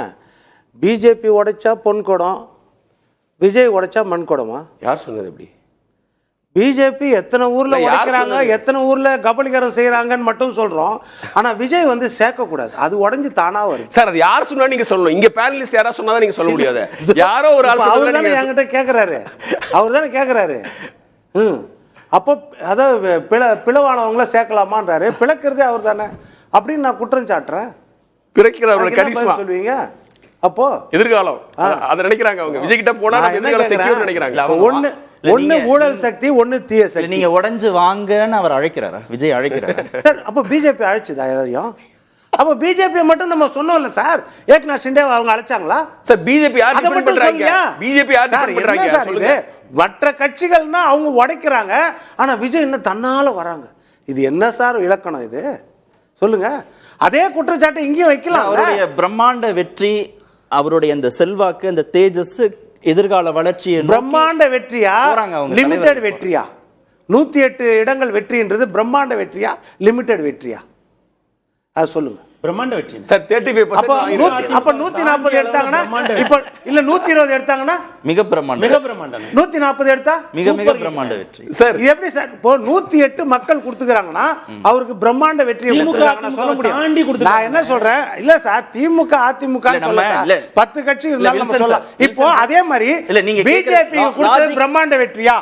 பிஜேபி உடைச்சா பொன் குடம், விஜய் உடைச்சா மண் குடமா? யார் சொன்னது எப்படி? பிஜேபி எத்தனை ஊர்ல உடைக்கிறாங்க, எத்தனை ஊர்ல கபலீகரம் செய்யறாங்கன்னு மட்டும் சொல்றோம். ஆனா விஜய் வந்து சேர்க்கக்கூடாது, அது உடைஞ்சு தானா வருது. சார் அது யார் சொன்னா நீங்க சொல்லணும். இங்க பேனலிஸ்ட் யாரா சொன்னாதான் நீங்க சொல்ல முடியாது. யாரோ ஒரு ஆள் அவர் தானே என்கிட்ட கேட்கிறாரு, அவர் தானே கேட்கிறாரு. அப்போ அதாவது பிளவானவங்கள சேர்க்கலாமான்றாரு, பிளக்கிறதே அவர் தானே அப்படின்னு நான் குற்றம் சாட்டுறேன். பிறக்கிறவங்க கரிஸ்மா சொல்லுவீங்க. அப்போ எதிர்காலம் அதை நினைக்கிறாங்க அவங்க. விஜய் கிட்ட போனா எதிர்காலம் செக்யூர் நினைக்கிறாங்க. ஒண்ணு ஊழல் சக்தி, ஒண்ணு தீய சக்தி. நீங்க உடைஞ்சு வாங்கன்னு அவர் அழைக்கிறாரா? விஜய் அழைக்கிறாரு சார். அப்ப பிஜேபி அழைச்சுதா எல்லாரையும்? அப்ப பிஜேபி மட்டும் நம்ம சொன்னோம்ல சார், ஏக்நாத் ஷிண்டே அவங்க அழைச்சாங்களா சார்? பிஜேபி யார் டிஃபெண்ட் பண்றாங்க? பிஜேபி யார் டிஃபெண்ட் பண்றாங்க சொல்லுங்க. மற்ற கட்சிகள்னா அவங்க உடைக்கிறாங்க, ஆனா விஜய் என்ன தன்னால வராங்க. இது என்ன சார் இலக்கணம் இது? சொல்லுங்க. அதே குற்றச்சாட்டு இங்கேயும் வைக்கலாம். அவருடைய பிரம்மாண்ட வெற்றி, அவருடைய அந்த செல்வாக்கு, அந்த தேஜஸ், எதிர்கால வளர்ச்சி பிரம்மாண்ட வெற்றியா, லிமிடெட் வெற்றியா? 108 இடங்கள் வெற்றின்றது பிரம்மாண்ட வெற்றியா, லிமிடெட் வெற்றியா? அது சொல்லுங்க. பிரம்மாண்ட வெற்றி சார். 35% அப்ப 140 எடுத்தாங்கன்னா இப்ப இல்ல 120 எடுத்தாங்கன்னா மிக பிரம்மாண்டம், மிக பிரம்மாண்டம். 140 எடுத்தா மிக மிக பிரம்மாண்ட வெற்றி சார். எப்படி சார்? இப்போ 108 மக்கள் கொடுத்துக்கிறாங்கன்னா அவருக்கு பிரம்மாண்ட வெற்றி சொல்ல முடியும். நான் என்ன சொல்றேன், இல்ல சார், திமுக அதிமுக 10 கட்சி இருந்தாலும் நம்ம சொல்லலாம். இப்போ அதே மாதிரி பிஜேபி கொடுத்தது பிரம்மாண்ட வெற்றியா?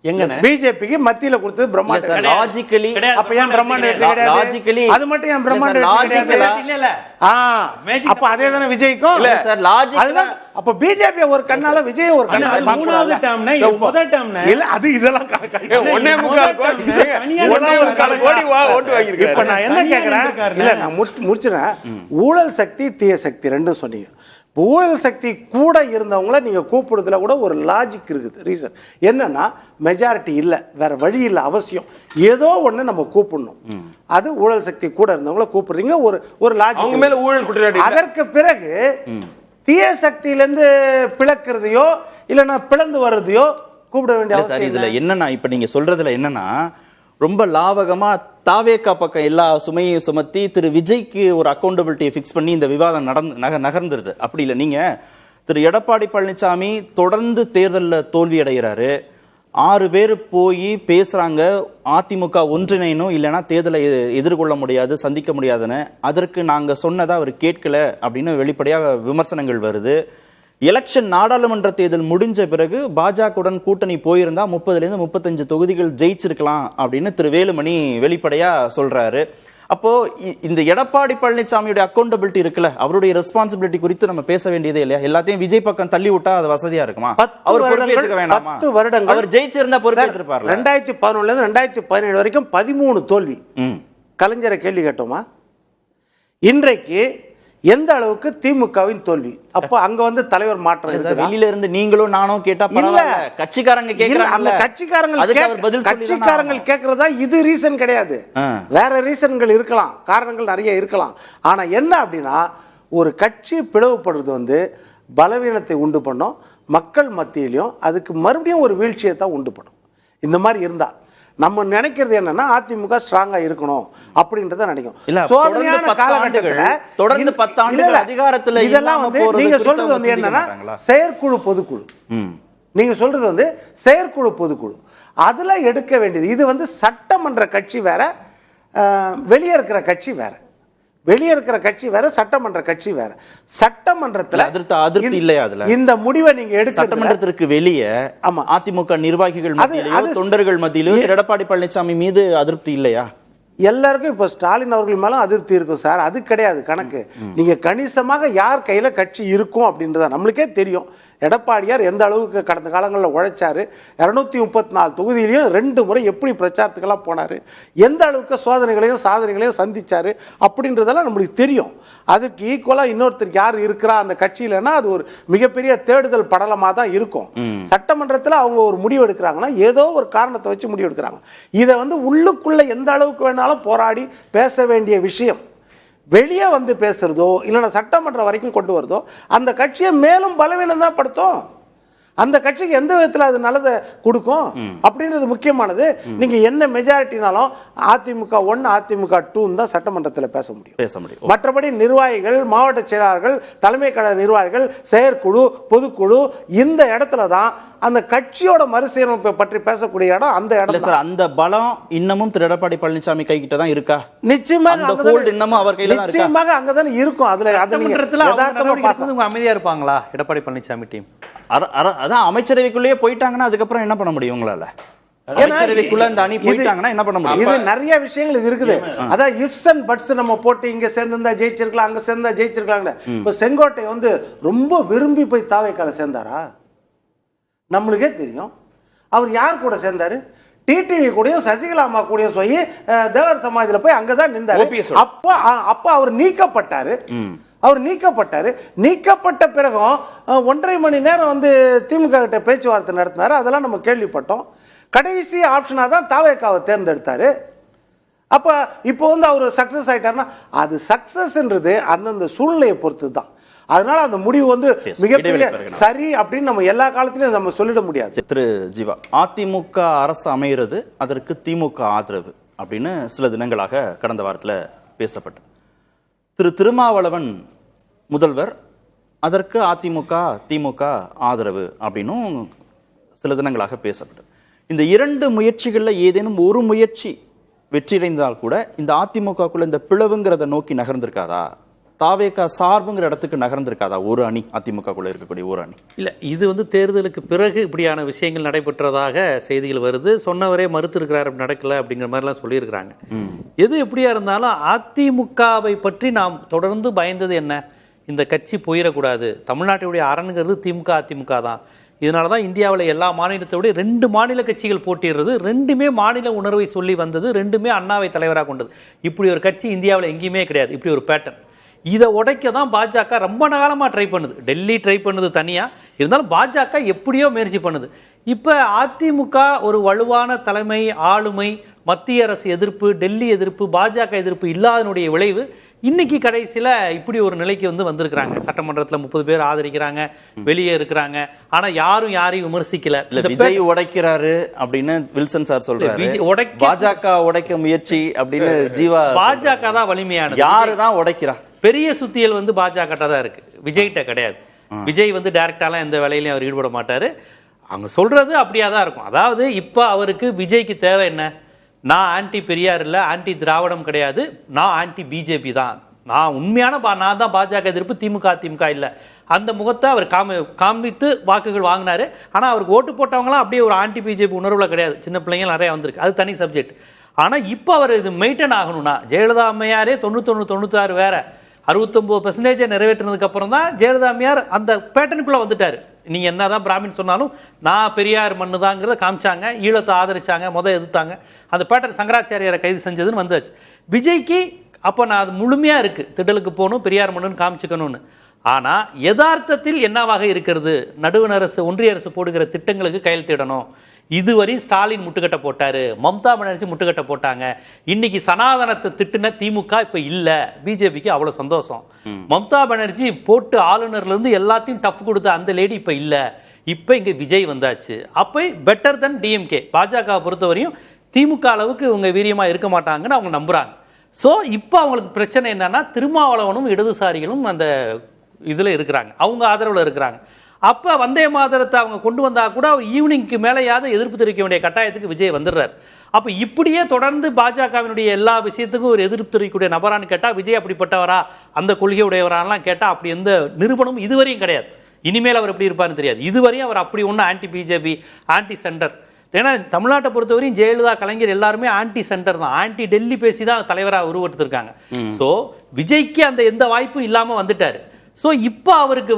எங்கன பிஜேபிக்கு மத்தியில கொடுத்தது பிரம்மாண்ட லாஜிக்கலி. அப்ப ஏன் பிரம்மாண்ட வெற்றி கிடையாது? லாஜிக்கலி அது மட்டும் ஏன் பிரம்மாண்ட வெற்றி கிடையாது? இல்ல அப்ப அதே தான விஜய்க்கும். இல்ல சார், லாஜிக் அதுதான். அப்ப பிஜேபி ஒரு கண்ணால, விஜய் ஒரு கண்ணால. மூணாவது டேர்ம்னா இது முதல் டேர்ம்னா இல்ல, அது இதெல்லாம் ஒண்ணே முக்கால் கோடி ஓட்டு வாங்கி. இப்ப நான் என்ன கேக்குறேன், இல்ல நான் முடிச்சுறேன். ஊழல் சக்தி, தீய சக்தி ரெண்டும் சொன்னீங்க. ஊழல் சக்தி கூட இருந்தவங்கள நீங்க கூப்பிடுறதுல கூட ஒரு லாஜிக் இருக்குது. ரீசன் என்னன்னா, மெஜாரிட்டி இல்ல, வேற வழி இல்ல, அவசியம் ஏதோ ஒண்ணு நம்ம கூப்பிடணும். அது ஊழல் சக்தி கூட இருந்தவங்கள கூப்பிடுறீங்க, ஒரு லாஜிக். அவங்க மேல ஊழல் குற்றச்சாட்டு. அதற்கு பிறகு தீய சக்தியிலிருந்து பிளக்கிறதையோ இல்லைன்னா பிளந்து வர்றதையோ கூப்பிட வேண்டிய சார். இதுல என்னன்னா, இப்ப நீங்க சொல்றதுல என்னன்னா, ரொம்ப லாவகமா தாவேக்கா பக்கம் எல்லா சுமையும் சுமத்தி திரு விஜய்க்கு ஒரு அக்கௌண்டபிலிட்டியை ஃபிக்ஸ் பண்ணி இந்த விவாதம் நகர்ந்துருது. அப்படி இல்லை, நீங்க திரு எடப்பாடி பழனிசாமி தொடர்ந்து தேர்தலில் தோல்வி அடைகிறாரு. 6 பேர் போய் பேசுறாங்க, அதிமுக ஒன்றிணைனும் இல்லைன்னா தேர்தலை எதிர்கொள்ள முடியாது, சந்திக்க முடியாதுன்னு. அதற்கு நாங்க சொன்னதா அவர் கேட்கல அப்படின்னு வெளிப்படையாக விமர்சனங்கள் வருது. எலெக்ஷன் நாடாளுமன்ற தேர்தல் முடிஞ்ச பிறகு பாஜகவுடன் கூட்டணி போயிருந்தா 30லேருந்து 35 தொகுதிகள் ஜெயிச்சிருக்கலாம் அப்படின்னு திரு வேலுமணி வெளிப்படையா சொல்றாரு. அப்போ இந்த எடப்பாடி பழனிசாமியோட அக்கௌண்டபிலிட்டி இருக்குல்ல, அவருடைய ரெஸ்பான்சிபிலிட்டி குறித்து நம்ம பேச வேண்டியதே இல்லையா? எல்லாத்தையும் விஜய் பக்கம் தள்ளி விட்டா அது வசதியா இருக்குமா? அவர் பொறுப்பேற்றுக்க வேண்டாமா? 10 வருடங்கள் அவர் ஜெயிச்சிருந்தா பொறுப்பேற்றிருப்பார். 2011 இருந்து 2017 வரைக்கும் 13 தோல்வி. கலைஞரை கேள்வி கேட்டோமா? இன்றைக்கு எந்த அளவுக்கு திமுகவின் தோல்வி? அப்ப அங்க வந்து தலைவர் மாற்றம் இருக்குதா? வெளியில இருந்து நீங்களும் நானும் கேட்டா பரவாயில்ல, கட்சிக்காரங்க கேக்குறாங்க. அந்த கட்சிக்காரங்க கேக்குறதா இது ரீசன் கிடையாது. வேற ரீசன்கள் இருக்கலாம், காரணங்கள் நிறைய இருக்கலாம். ஆனா என்ன அப்படின்னா, ஒரு கட்சி பிளவுபடுறது வந்து பலவீனத்தை உண்டு பண்ணும், மக்கள் மத்தியிலையும் அதுக்கு மறுபடியும் ஒரு வீழ்ச்சியை தான் உண்டு பண்ணும். இந்த மாதிரி இருந்தா நம்ம நினைக்கிறது என்னன்னா அதிமுக ஸ்ட்ராங்கா இருக்கணும் அப்படின்றத நினைக்கும். சோதனையான காலகட்டத்துல தொடர்ந்து 10 ஆண்டுகள் அதிகாரத்துல இதெல்லாம் வந்து நீங்க சொல்றது வந்து என்னன்னா செயற்குழு பொதுக்குழு. நீங்க சொல்றது வந்து செயற்குழு பொதுக்குழு, அதுல எடுக்க வேண்டியது. இது வந்து சட்டமன்ற கட்சி வேற, வெளியே இருக்கிற கட்சி வேற. வெளியே இருக்கிற கட்சி வேற, சட்டமன்ற கட்சி வேற. சட்டமன்றத்துல அதிருப்தி இல்லையா? அதுல இந்த முடிவை நீங்க எடுக்க சட்டமன்றத்திற்கு வெளியே அதிமுக நிர்வாகிகள் மத்தியிலோ தொண்டர்கள் மத்தியிலோ எடப்பாடி பழனிசாமி மீது அதிருப்தி இல்லையா? எல்லாருக்கும் இப்ப ஸ்டாலின் அவர்கள் மேல அதிருப்தி இருக்கும் சார். அது கிடையாது கணக்கு. நீங்க கணிசமாக யார் கையில கட்சி இருக்கும் அப்படின்றத நம்மளுக்கே தெரியும். எடப்பாடியார் எந்த அளவுக்கு கடந்த காலங்களில் உழைச்சாரு, 234 தொகுதியிலையும் 2 முறை எப்படி பிரச்சாரத்துக்கெல்லாம் போனாரு, எந்த அளவுக்கு சோதனைகளையும் சாதனைகளையும் சந்திச்சாரு அப்படின்றதெல்லாம் நம்மளுக்கு தெரியும். அதுக்கு ஈக்குவலா இன்னொருத்தர் யார் இருக்கிறா அந்த கட்சியிலன்னா அது ஒரு மிகப்பெரிய தேடுதல் படலமா தான் இருக்கும். சட்டமன்றத்தில் அவங்க ஒரு முடிவு எடுக்கிறாங்கன்னா ஏதோ ஒரு காரணத்தை வச்சு முடிவு எடுக்கிறாங்க. இதை வந்து உள்ளுக்குள்ள எந்த அளவுக்கு வேணாலும் போராடி பேச வேண்டிய விஷயம். வெளியே வந்து பேசுறதோ இல்லைன்னா சட்டமன்றம் வரைக்கும் கொண்டு வருதோ அந்த கட்சியை மேலும் பலவீனம் தான் படுத்தும். அந்த கட்சிக்கு எந்த விதத்தில் அது நல்லதை கொடுக்கும் அப்படின்றது முக்கியமானது. நீங்க என்ன மெஜாரிட்டினாலும் அதிமுக 1 அதிமுக 2 தான் சட்டமன்றத்தில் பேச முடியும். மற்றபடி நிர்வாகிகள், மாவட்ட செயலாளர்கள், தலைமை கழக நிர்வாகிகள், செயற்குழு, பொதுக்குழு, இந்த இடத்துல தான் அந்த கட்சியோட மறுசீரமைப்பை பற்றி பேசக்கூடிய இடம். அந்த இடம் சார், அந்த பலம் இன்னமும் திரு எடப்பாடி பழனிசாமி கை கிட்ட தான் இருக்கா? நிச்சயமாக இன்னமும் அவர் கையில தான் இருக்கா? நிச்சயமாக அங்கதான் இருக்கும். அதுல அமைதியா இருப்பாங்களா எடப்பாடி பழனிசாமி டீம்? அதான் அமைச்சரவைக்குள்ளேயே போயிட்டாங்கன்னா அதுக்கப்புறம் என்ன பண்ண முடியும் உங்களால? அமைச்சரவைக்குள்ள இந்த அணி போயிட்டாங்கன்னா என்ன பண்ண முடியும்? இது நிறைய விஷயங்கள் இது இருக்குது. அதான் இஃப்ஸ் அண்ட் பட்ஸ் நம்ம போட்டு இங்க சேர்ந்திருந்தா ஜெயிச்சிருக்கலாம், அங்க சேர்ந்தா ஜெயிச்சிருக்காங்க. இப்ப செங்கோட்டை வந்து ரொம்ப விரும்பி போய் தாவேக்கால சேர்ந்தாரா? நம்மளுக்கே தெரியும். அவர் யார் கூட சேர்ந்தாரு? டிடிவி கூடயும் சசிகலா அம்மா கூடயும் போய் தேவர் சமாஜில போய் அங்கதான் நின்றாரு. அப்ப அவர் நீக்கப்பட்டாரு. நீக்கப்பட்ட பிறகும் 1.5 மணி நேரம் வந்து திமுக கிட்ட பேச்சுவார்த்தை நடத்தினாரு. அதெல்லாம் நம்ம கேள்விப்பட்டோம். கடைசி ஆப்ஷனா தான் தாவேக்காவை தேர்ந்தெடுத்தாரு. அப்ப இப்போ வந்து அவர் சக்சஸ் ஆயிட்டாருன்னா அது சக்சஸ்ன்றது அந்தந்த சூழ்நிலையை பொறுத்து தான். அதனால அந்த முடிவு வந்து மிகப்பெரிய சரி அப்படின்னு நம்ம எல்லா காலத்திலும் நம்ம சொல்லிட முடியாது. திரு ஜீவா, அதிமுக அரசு அமைகிறது, அதற்கு திமுக ஆதரவு அப்படின்னு சில தினங்களாக கடந்த வாரத்தில் பேசப்பட்டது. திரு திருமாவளவன் முதல்வர், அதற்கு அதிமுக திமுக ஆதரவு அப்படின்னும் சில தினங்களாக பேசப்பட்டது. இந்த 2 முயற்சிகளில் ஏதேனும் ஒரு முயற்சி வெற்றியடைந்தால் கூட இந்த அதிமுகக்குள்ள இந்த பிளவுங்கிறத நோக்கி நகர்ந்திருக்காதா? தாவேகா சார்புங்கிற இடத்துக்கு நகர்ந்திருக்காதா ஒரு அணி, அதிமுகக்குள்ள இருக்கக்கூடிய ஒரு அணி? இல்லை, இது வந்து தேர்தலுக்கு பிறகு இப்படியான விஷயங்கள் நடைபெற்றதாக செய்திகள் வருது. சொன்னவரே மறுத்திருக்கிறார், அப்படி நடக்கல அப்படிங்கிற மாதிரிலாம் சொல்லியிருக்கிறாங்க. எது எப்படியா இருந்தாலும் அதிமுகவை பற்றி நாம் தொடர்ந்து பயந்தது என்ன? இந்த கட்சி போயிடக்கூடாது. தமிழ்நாட்டுடைய அரணுங்கிறது திமுக அதிமுக தான். இதனால தான் இந்தியாவில் எல்லா மாநிலத்தை விட 2 மாநில கட்சிகள் போட்டிடுறது. 2மே மாநில உணர்வை சொல்லி வந்தது, 2மே அண்ணாவை தலைவராக கொண்டது. இப்படி ஒரு கட்சி இந்தியாவில் எங்கேயுமே கிடையாது. இப்படி ஒரு பேட்டர்ன். இதை உடைக்க தான் பாஜக ரொம்ப காலமாக ட்ரை பண்ணுது. டெல்லி ட்ரை பண்ணுது தனியாக, இருந்தாலும் பாஜக எப்படியோ முயற்சி பண்ணுது. இப்போ அதிமுக ஒரு வலுவான தலைமை, ஆளுமை, மத்திய அரசு எதிர்ப்பு, டெல்லி எதிர்ப்பு, பாஜக எதிர்ப்பு இல்லாதனுடைய விளைவு இன்னைக்கு கடைசியில இப்படி ஒரு நிலைக்கு வந்திருக்கிறாங்க. சட்டமன்றத்துல 30 பேர் ஆதரிக்கிறாங்க, வெளியே இருக்கிறாங்க. ஆனா யாரும் யாரையும் விமர்சிக்கல. விஜய் உடைக்கிறாரு அப்படின்னு வில்சன் சார் சொல்றாரு. பாஜக உடைக்க முயற்சி அப்படின்னு ஜீவா. பாஜக தான் வலிமையானது. யாருதான் உடைக்கிறா? பெரிய சுத்தியல் பாஜக தான் இருக்கு, விஜய்கிட்ட கிடையாது. விஜய் டைரக்டாலாம் எந்த வேலையிலையும் அவர் ஈடுபட மாட்டாரு. அவங்க சொல்றது அப்படியா தான் இருக்கும். அதாவது இப்ப அவருக்கு விஜய்க்கு தேவை என்ன? நான் ஆன்டி பெரியார் இல்ல, ஆன்டி திராவிடம் கிடையாது, நான் ஆன்டி பிஜேபி தான், நான் உண்மையான நான் தான் பாஜக எதிர்ப்பு, திமுக இல்ல. அந்த முகத்தை அவர் காமித்து வாக்குகள் வாங்கினாரு. ஆனா அவருக்கு ஓட்டு போட்டவங்களாம் அப்படியே ஒரு ஆன்டி பிஜேபி உணர்வுல கிடையாது. சின்ன பிள்ளைங்க நிறைய வந்திருக்கு, அது தனி சப்ஜெக்ட். ஆனா இப்ப அவர் இது மெயின்டைன் ஆகணும்னா, ஜெயலலிதா அம்மையாரே 91 96 வேற 69% நிறைவேற்றினதுக்கு அப்புறம் தான் ஜெயலலிதா அம்மையார் அந்த பேட்டர்னுக்குள்ள வந்துட்டாரு. நீங்க என்னதான் பிராமின் சொன்னாலும் நான் பெரியார் மண்ணுதாங்கிறத காமிச்சாங்க, ஈழத்தை ஆதரிச்சாங்க, எதிர்த்தாங்க. அந்த பேட்டர்ன் சங்கராச்சாரியாரை கைது செஞ்சதுன்னு வந்தாச்சு. விஜய்க்கு அப்போ நான் அது முழுமையா இருக்கு, திடலுக்கு போகணும், பெரியார் மண்ணுன்னு காமிச்சுக்கணும்னு. ஆனா யதார்த்தத்தில் என்னவாக இருக்கிறது? நடுவண் அரசு, ஒன்றிய அரசு போடுகிற திட்டங்களுக்கு கையெழுத்திடணும். இதுவரை ஸ்டாலின் முட்டுக்கட்டை போட்டாரு, மம்தா பானர்ஜி முட்டுக்கட்டை போட்டாங்க. இன்னைக்கு சனாதனத்தை திட்டுன திமுக இப்ப இல்ல, பிஜேபிக்கு அவ்வளவு சந்தோஷம். மம்தா பானர்ஜி போட்டு ஆளுநர்ல இருந்து எல்லாத்தையும் டஃப் கொடுத்த அந்த லேடி இப்ப இல்ல. இப்ப இங்க விஜய் வந்தாச்சு. அப்ப பெட்டர் தென் டிஎம்கே. பாஜக பொறுத்தவரையும் திமுக அளவுக்கு இவங்க வீரியமா இருக்க மாட்டாங்கன்னு அவங்க நம்புறாங்க. சோ இப்ப அவங்களுக்கு பிரச்சனை என்னன்னா, திருமாவளவனும் இடதுசாரிகளும் அந்த இதுல இருக்கிறாங்க, அவங்க ஆதரவுல இருக்கிறாங்க. அப்ப வந்தே மாதரத்தை அவங்க கொண்டு வந்தா கூட ஈவினிங்க்கு மேலேயாவது எதிர்ப்பு தெரிவிக்க வேண்டிய கட்டாயத்துக்கு விஜய் வந்துடுறாரு. அப்ப இப்படியே தொடர்ந்து பாஜகவினுடைய எல்லா விஷயத்துக்கும் ஒரு எதிர்ப்பு தெரிவிக்கக்கூடிய நபரான்னு கேட்டா விஜய் அப்படிப்பட்டவரா, அந்த கொள்கையுடையவரான்லாம் கேட்டா அப்படி எந்த நிரூபணமும் இதுவரையும் கிடையாது. இனிமேல் அவர் எப்படி இருப்பாருன்னு தெரியாது. இதுவரையும் அவர் அப்படி ஒன்றும் ஆன்டி பிஜேபி, ஆன்டி சென்டர். ஏன்னா தமிழ்நாட்டை பொறுத்தவரையும் ஜெயலலிதா, கலைஞர் எல்லாருமே ஆன்டி சென்டர் தான், ஆன்டி டெல்லி பேசி தான் தலைவராக உருவெடுத்திருக்காங்க. ஸோ விஜய்க்கு அந்த எந்த வாய்ப்பும் இல்லாம வந்துட்டாரு. ஸோ இப்போ அவருக்கு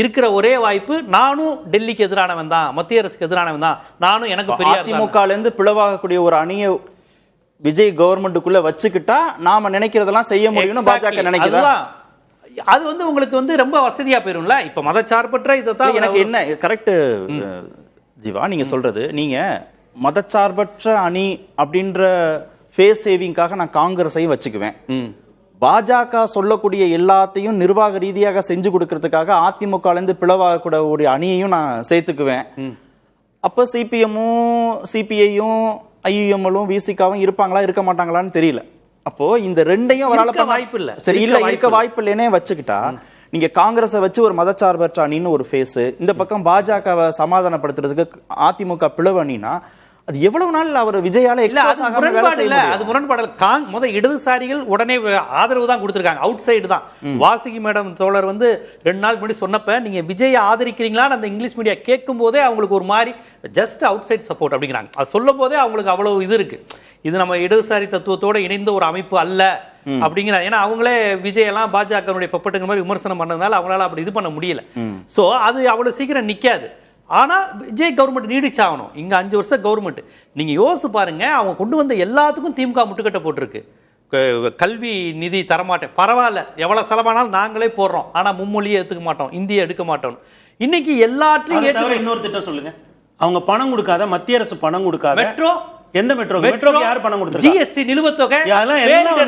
இருக்கிற ஒரே வாய்ப்பு, நானும் டெல்லிக்கு எதிரானவன் தான், மத்திய அரசுக்கு எதிரானவன் தான், நானும் எனக்கு பெரிய அதிமுகலேருந்து பிளவாகக்கூடிய ஒரு அணியை விஜய் கவர்மெண்ட்டுக்குள்ள வச்சுக்கிட்டா நாம நினைக்கிறதெல்லாம் செய்ய முடியும்னு பாஜக நினைக்கிறதா? அது உங்களுக்கு ரொம்ப வசதியா போயிரும்ல. இப்ப மதச்சார்பற்ற இதைத்தான் எனக்கு என்ன கரெக்ட் ஜீவா நீங்க சொல்றது. நீங்க மதச்சார்பற்ற அணி அப்படின்ற ஃபேஸ் சேவிங்காக நான் காங்கிரஸையும் வச்சுக்குவேன், பாஜக சொல்லக்கூடிய எல்லாத்தையும் நிர்வாக ரீதியாக செஞ்சு கொடுக்கறதுக்காக அதிமுகலேருந்து பிளவாகக்கூடிய அணியையும் நான் சேர்த்துக்குவேன். அப்ப சிபிஎம்மும் சிபிஐயும் ஐயுஎம்எல்லும் விசிகாவும் இருப்பாங்களா இருக்க மாட்டாங்களான்னு தெரியல. அப்போ இந்த ரெண்டையும் அவரால் வாய்ப்பு இல்ல. சரி, இல்ல இருக்க வாய்ப்பு இல்லைன்னே வச்சுக்கிட்டா, நீங்க காங்கிரஸை வச்சு ஒரு மதச்சார்பற்ற அணின்னு ஒரு ஃபேஸ், இந்த பக்கம் பாஜகவை சமாதானப்படுத்துறதுக்கு அதிமுக பிளவு அணினா, அது எவ்வளவு நாள் அவர் விஜயால அது முரண்பாடல். இடதுசாரிகள் உடனே ஆதரவு தான் கொடுத்திருக்காங்க, அவுட் சைடு தான். வாசுகி மேடம் தோழர் 2 நாள் முன்னாடி சொன்னப்ப, நீங்க விஜய் ஆதரிக்கிறீங்களான்னு அந்த இங்கிலீஷ் மீடியா கேட்கும் போதே அவங்களுக்கு ஒரு மாதிரி ஜஸ்ட் அவுட் சைட் சப்போர்ட் அப்படிங்கிறாங்க. அது சொல்லும் போதே அவங்களுக்கு அவ்வளவு இது இருக்கு, இது நம்ம இடதுசாரி தத்துவத்தோட இணைந்த ஒரு அமைப்பு அல்ல அப்படிங்கிறாங்க. ஏன்னா அவங்களே விஜய் எல்லாம் பாஜக பப்பட்டுங்கிற மாதிரி விமர்சனம் பண்ணதுனால அவங்களால அப்படி இது பண்ண முடியல. சோ அது அவ்வளவு சீக்கிரம் நிக்காது. ஆனா விஜய் கவர்மெண்ட் நீடிச்சாகணும். இங்க 5 வருஷம் கவர்மெண்ட் நீங்க யோசிச்சு பாருங்க, அவங்க கொண்டு வந்த எல்லாத்துக்கும் திமுக முட்டுக்கட்டை போட்டிருக்கு. கல்வி நிதி தரமாட்டேன், பரவாயில்ல எவ்வளவு செலவானாலும் நாங்களே போடுறோம், ஆனா மும்மொழியை எடுத்துக்க மாட்டோம், இந்தியை எடுக்க மாட்டோம். இன்னைக்கு எல்லாத்தையும் இன்னொரு திட்டம் சொல்லுங்க. அவங்க பணம் கொடுக்காத, மத்திய அரசு பணம் கொடுக்காத மெட்ரோ, எந்த மெட்ரோ? மெட்ரோக்கு யார் பணம் கொடுத்தா? ஜிஎஸ்டி நிலுவைத் தொகை,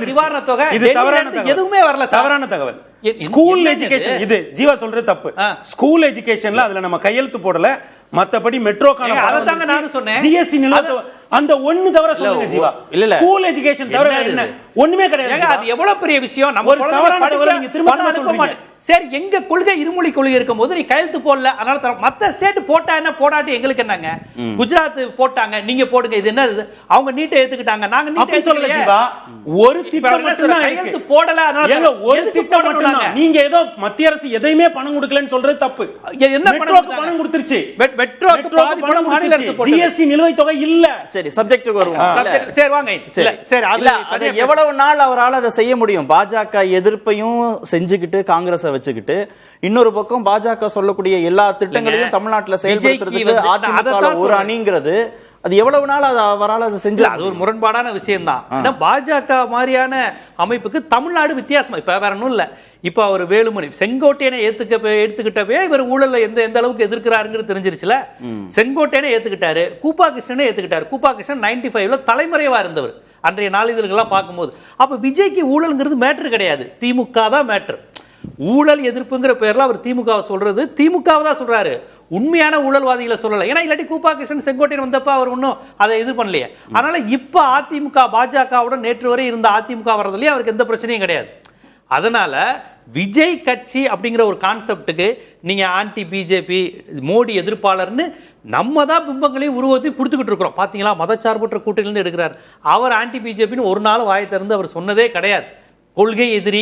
நிவாரண தொகை, இது தவறான தகவல். எதுவுமே வரல. தவறான தகவல். ஸ்கூல் எஜுகேஷன், இது ஜீவா சொல்றது தப்பு. ஸ்கூல் எஜுகேஷன்ல அதுல நம்ம கையெழுத்து போடல, மத்தபடி மெட்ரோக்கான அததாங்க நான் சொன்னேன். ஜிஎஸ்டி நிலுவைத் அந்த ஒண்ணு தவிர சொல்லுங்க ஜீவா. ஸ்கூல் எஜுகேஷன் தவிர என்ன ஒண்ணுமே கிடையாது. அது எவ்வளவு பெரிய விஷயம். நம்ம ஒரு தவறான தகவல் நீங்க திரும்ப சொல்றீங்க. சரி, எங்க கொள்கை இருமொழி கொள்கை இருக்கும்போது நீ கையெழுத்து போடல, அதனால மத்த ஸ்டேட் போட்டா என்ன, போடாட்டி எங்களுக்கு என்னங்க? குஜராத் போட்டாங்க, நீங்க போடுங்க, இது என்ன? அவங்க நீட்டை ஏத்துக்கிட்டாங்க, நாங்க நீட்டை சொல்லல ஜீவா. ஒரு திட்டம் மட்டும் தான் கையெழுத்து போடல, அதனால ஒரு திட்டம் மட்டும் தான். நீங்க ஏதோ மத்திய அரசு எதையுமே பணம் கொடுக்கலன்னு சொல்றது தப்பு. என்ன பணம் கொடுத்துருச்சு? மெட்ரோக்கு பாதி பணம் மாநில அரசு போட்டது. ஜிஎஸ்டி நிலுவைத் தொகை இல்ல. சரி, சப்ஜெக்ட்டுக்கு வருவோம். சரி வாங்க. சரி, அது எவ்வளவு நாள் அவரால் அதை செய்ய முடியும்? பாஜக எதிர்ப்பையும் செஞ்சுக்கிட்டு காங்கிரஸை வச்சுக்கிட்டு, இன்னொரு பக்கம் பாஜக சொல்லக்கூடிய எல்லா திட்டங்களையும் தமிழ்நாட்டில் செயல்படுத்துறதுக்கு அதிமுக ஒரு அணிங்கிறது அது எவ்வளவு நாள் அது அவரால் அதை செஞ்சு அது ஒரு முரண்பாடான விஷயம் தான். பாஜக மாதிரியான அமைப்புக்கு தமிழ்நாடு வித்தியாசமா இப்ப வேற ஒன்றும் இல்ல. இப்ப அவர் வேலுமணி செங்கோட்டையனை எடுத்துக்கிட்டவே இவர் ஊழல்ல எந்த அளவுக்கு எதிர்க்கிறாருங்கிறது தெரிஞ்சிருச்சுல. செங்கோட்டையனை ஏத்துக்கிட்டாரு, கூப்பா கிருஷ்ணனை ஏத்துக்கிட்டாரு. கூப்பா கிருஷ்ணன் 95ல தலைமறைவா இருந்தவர் அன்றைய நாளிதழ்கள்லாம் பார்க்கும்போது. அப்ப விஜய்க்கு ஊழல்ங்கிறது மேட்ரு கிடையாது, திமுக தான் மேட்ரு. ஊழல் எதிர்ப்புங்கிற பேர்ல அவர் திமுகவை சொல்றது, திமுகவை தான் சொல்றாரு, உண்மையான ஊழல்வாதிகளை சொல்லல. ஏன்னா இல்லாட்டி கூப்பா கிருஷ்ணன் செங்கோட்டையன் வந்தப்ப அவர் ஒன்றும் அதை இது பண்ணலையே. அதனால இப்ப அதிமுக பாஜகவுடன் நேற்று வரை இருந்த அதிமுக வர்றதுலயே அவருக்கு எந்த பிரச்சனையும் கிடையாது. அதனால விஜய் கட்சி அப்படிங்கிற ஒரு கான்செப்டுக்கு நீங்க ஆன்டி பிஜேபி மோடி எதிர்ப்பாளர்னு நம்ம தான் பிம்பங்களையும் உருவத்தையும் கொடுத்துக்கிட்டு இருக்கிறோம். பாத்தீங்களா, மதச்சார்பற்ற கூட்டணியிலிருந்து எடுக்கிறார். அவர் ஆன்டி பிஜேபின்னு ஒரு நாள் வாயை திறந்து அவர் சொன்னதே கிடையாது. கொள்கை எதிரி,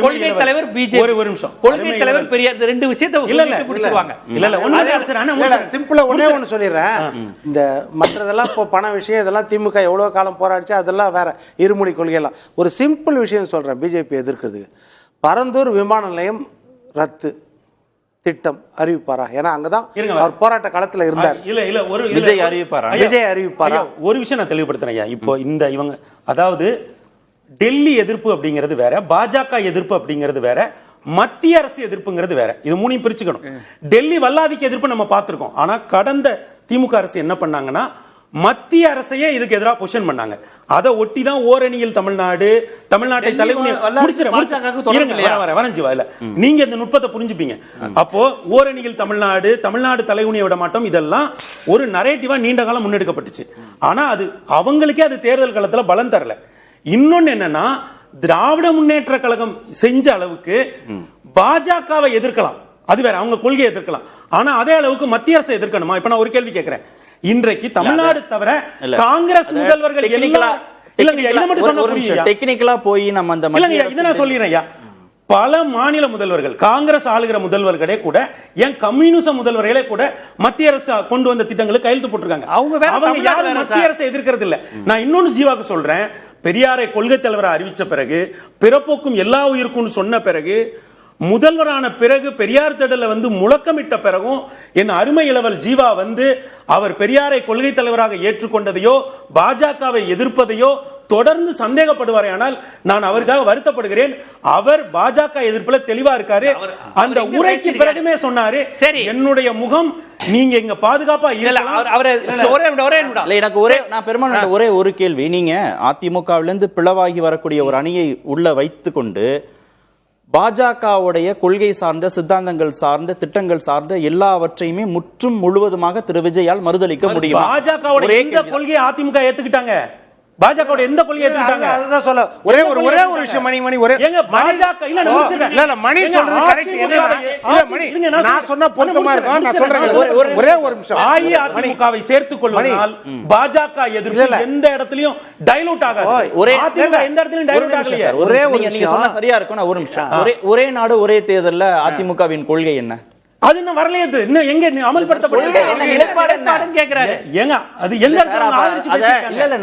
கொள்கை தலைவர் பிஜேபி, ஒரு நிமிஷம், கொள்கை தலைவர் பெரியார், இந்த ரெண்டு விஷயத்தை பிடிச்சிருவாங்க. சிம்பிளா ஒண்ணே ஒண்ணு சொல்லிடுறேன். இந்த மற்றதெல்லாம் இப்போ பண விஷயம் இதெல்லாம் திமுக எவ்வளவு காலம் போராடிச்சு, அதெல்லாம் வேற இருமொழி கொள்கையெல்லாம். ஒரு சிம்பிள் விஷயம் சொல்றேன் பிஜேபி எதிர்க்குது. பரந்தூர் விமான நிலையம் ரத்து திட்டம் அறிவிப்பாரா? ஏன்னா அங்கதான் அவர் போராட்ட காலத்துல இருந்தார். விஜய் அறிவிப்பாரா? விஜய் அறிவிப்பாரா? ஒரு விஷயம் நான் தெளிவுபடுத்துறேன். இப்போ இந்த இவங்க அதாவது டெல்லி எதிர்ப்பு அப்படிங்கிறது வேற, பாஜக எதிர்ப்பு அப்படிங்கிறது வேற, மத்திய அரசு எதிர்ப்புங்கிறது வேற. இது மூணையும் பிரிச்சுக்கணும். டெல்லி வல்லாதிக்கு எதிர்ப்பு நம்ம பார்த்திருக்கோம். ஆனா கடந்த திமுக அரசு என்ன பண்ணாங்கன்னா மத்திய அரசையே இதுக்கு எதிராக பொசிஷன் பண்ணாங்க. அதை ஒட்டி தான் ஓரணியில் தமிழ்நாடு, தமிழ்நாட்டை நீங்க இந்த நுட்பத்தை புரிஞ்சுப்பீங்க. அப்போ ஓரணியில் தமிழ்நாடு, தமிழ்நாடு தலைகுனியை விட மாட்டோம், இதெல்லாம் ஒரு நரேட்டிவா நீண்ட காலம் முன்னெடுக்கப்பட்டுச்சு. ஆனா அது அவங்களுக்கே அது தேர்தல் காலத்துல பலம் தரல. இன்னொன்னு என்னன்னா, திராவிட முன்னேற்ற கழகம் செஞ்ச அளவுக்கு பாஜகவை எதிர்க்கலாம், அது வேற, அவங்க கொள்கையை எதிர்க்கலாம். ஆனா அதே அளவுக்கு மத்திய அரசை எதிர்க்கணுமா? இப்ப நான் ஒரு கேள்வி கேட்கிறேன். இன்றைக்கு தமிழ்நாடு தவிர காங்கிரஸ் முதல்வர்கள் டெக்னிக்கலா போய் நம்ம அந்த இதை நான் சொல்லிடுறேன். பல மாநில முதல்வர்கள், காங்கிரஸ் ஆளுகிற முதல்வர்களே கூட, ஏன் கம்யூனிச முதல்வர்களே கூட மத்திய அரசு கொண்டு வந்த திட்டங்களுக்கு கையெழுத்து போட்டிருக்காங்க. அவங்க யாரும் மத்திய அரசை எதிர்க்கிறது இல்ல. நான் இன்னொன்னு ஜீவாக்கு சொல்றேன். பெரியாரை கொள்கை தலைவரை அறிவிச்ச பிறகு, பிறப்போக்கும் எல்லா உயிருக்கும் சொன்ன பிறகு, முதல்வரான பிறகு, பெரியார் திடல வந்து முழக்கமிட்ட பிறகும் என் அருமை இளவல் ஜீவா வந்து அவர் பெரியாரை கொள்கை தலைவராக ஏற்றுக்கொண்டதையோ பாஜகவை எதிர்ப்பதையோ தொடர்ந்து சந்தேகப்படுவாரே. ஆனால் நான் அவருக்காக வருத்தப்படுகிறேன். அவர் பாஜக எதிர்ப்புல தெளிவா இருக்காரு. அந்த உரைக்கு பிறகுமே சொன்னாரு, என்னுடைய முகம் நீங்க இங்க பாதுகாப்பா ஒரே ஒரு கேள்வி. நீங்க அதிமுகவிலிருந்து பிளவாகி வரக்கூடிய ஒரு அணியை உள்ள வைத்துக் கொண்டு பாஜகவுடைய கொள்கை சார்ந்த, சித்தாந்தங்கள் சார்ந்த, திட்டங்கள் சார்ந்த எல்லாவற்றையுமே முற்றும் முழுவதுமாக திரு விஜயால் மறுதளிக்க முடியும். பாஜகவுடைய எந்த கொள்கையை அதிமுக ஏத்துக்கிட்டாங்க? பாஜக எந்த கொள்கையை ஏத்துக்கிட்டாங்க? அதுதான் சொல்ல ஒரே ஒரு விஷயம் மணி ஒரே எங்க பாஜக இல்ல மணி சொல்றது கரெக்ட். இல்ல மணி நான் சொன்னா பொருத்தமா இருக்கும். நான் சொல்றேன் ஒரே ஒரு நிமிஷம். அதிமுகவை சேர்த்துக் கொள்வதால் பாஜக எதிர்ப்பு எந்த இடத்துலயும் டைலூட் ஆகாது. அதிமுக எந்த இடத்துலயும் டைலூட் ஆகலையே. ஒரே ஒரு நீங்க சொன்னா சரியா இருக்கும். நான் ஒரு நிமிஷம். ஒரே நாடு ஒரே தேர்தல்ல அதிமுகவின் கொள்கை என்ன? அது இன்னும் வரலையே. இன்னும் எங்க அமல்படுத்தப்பட்டது?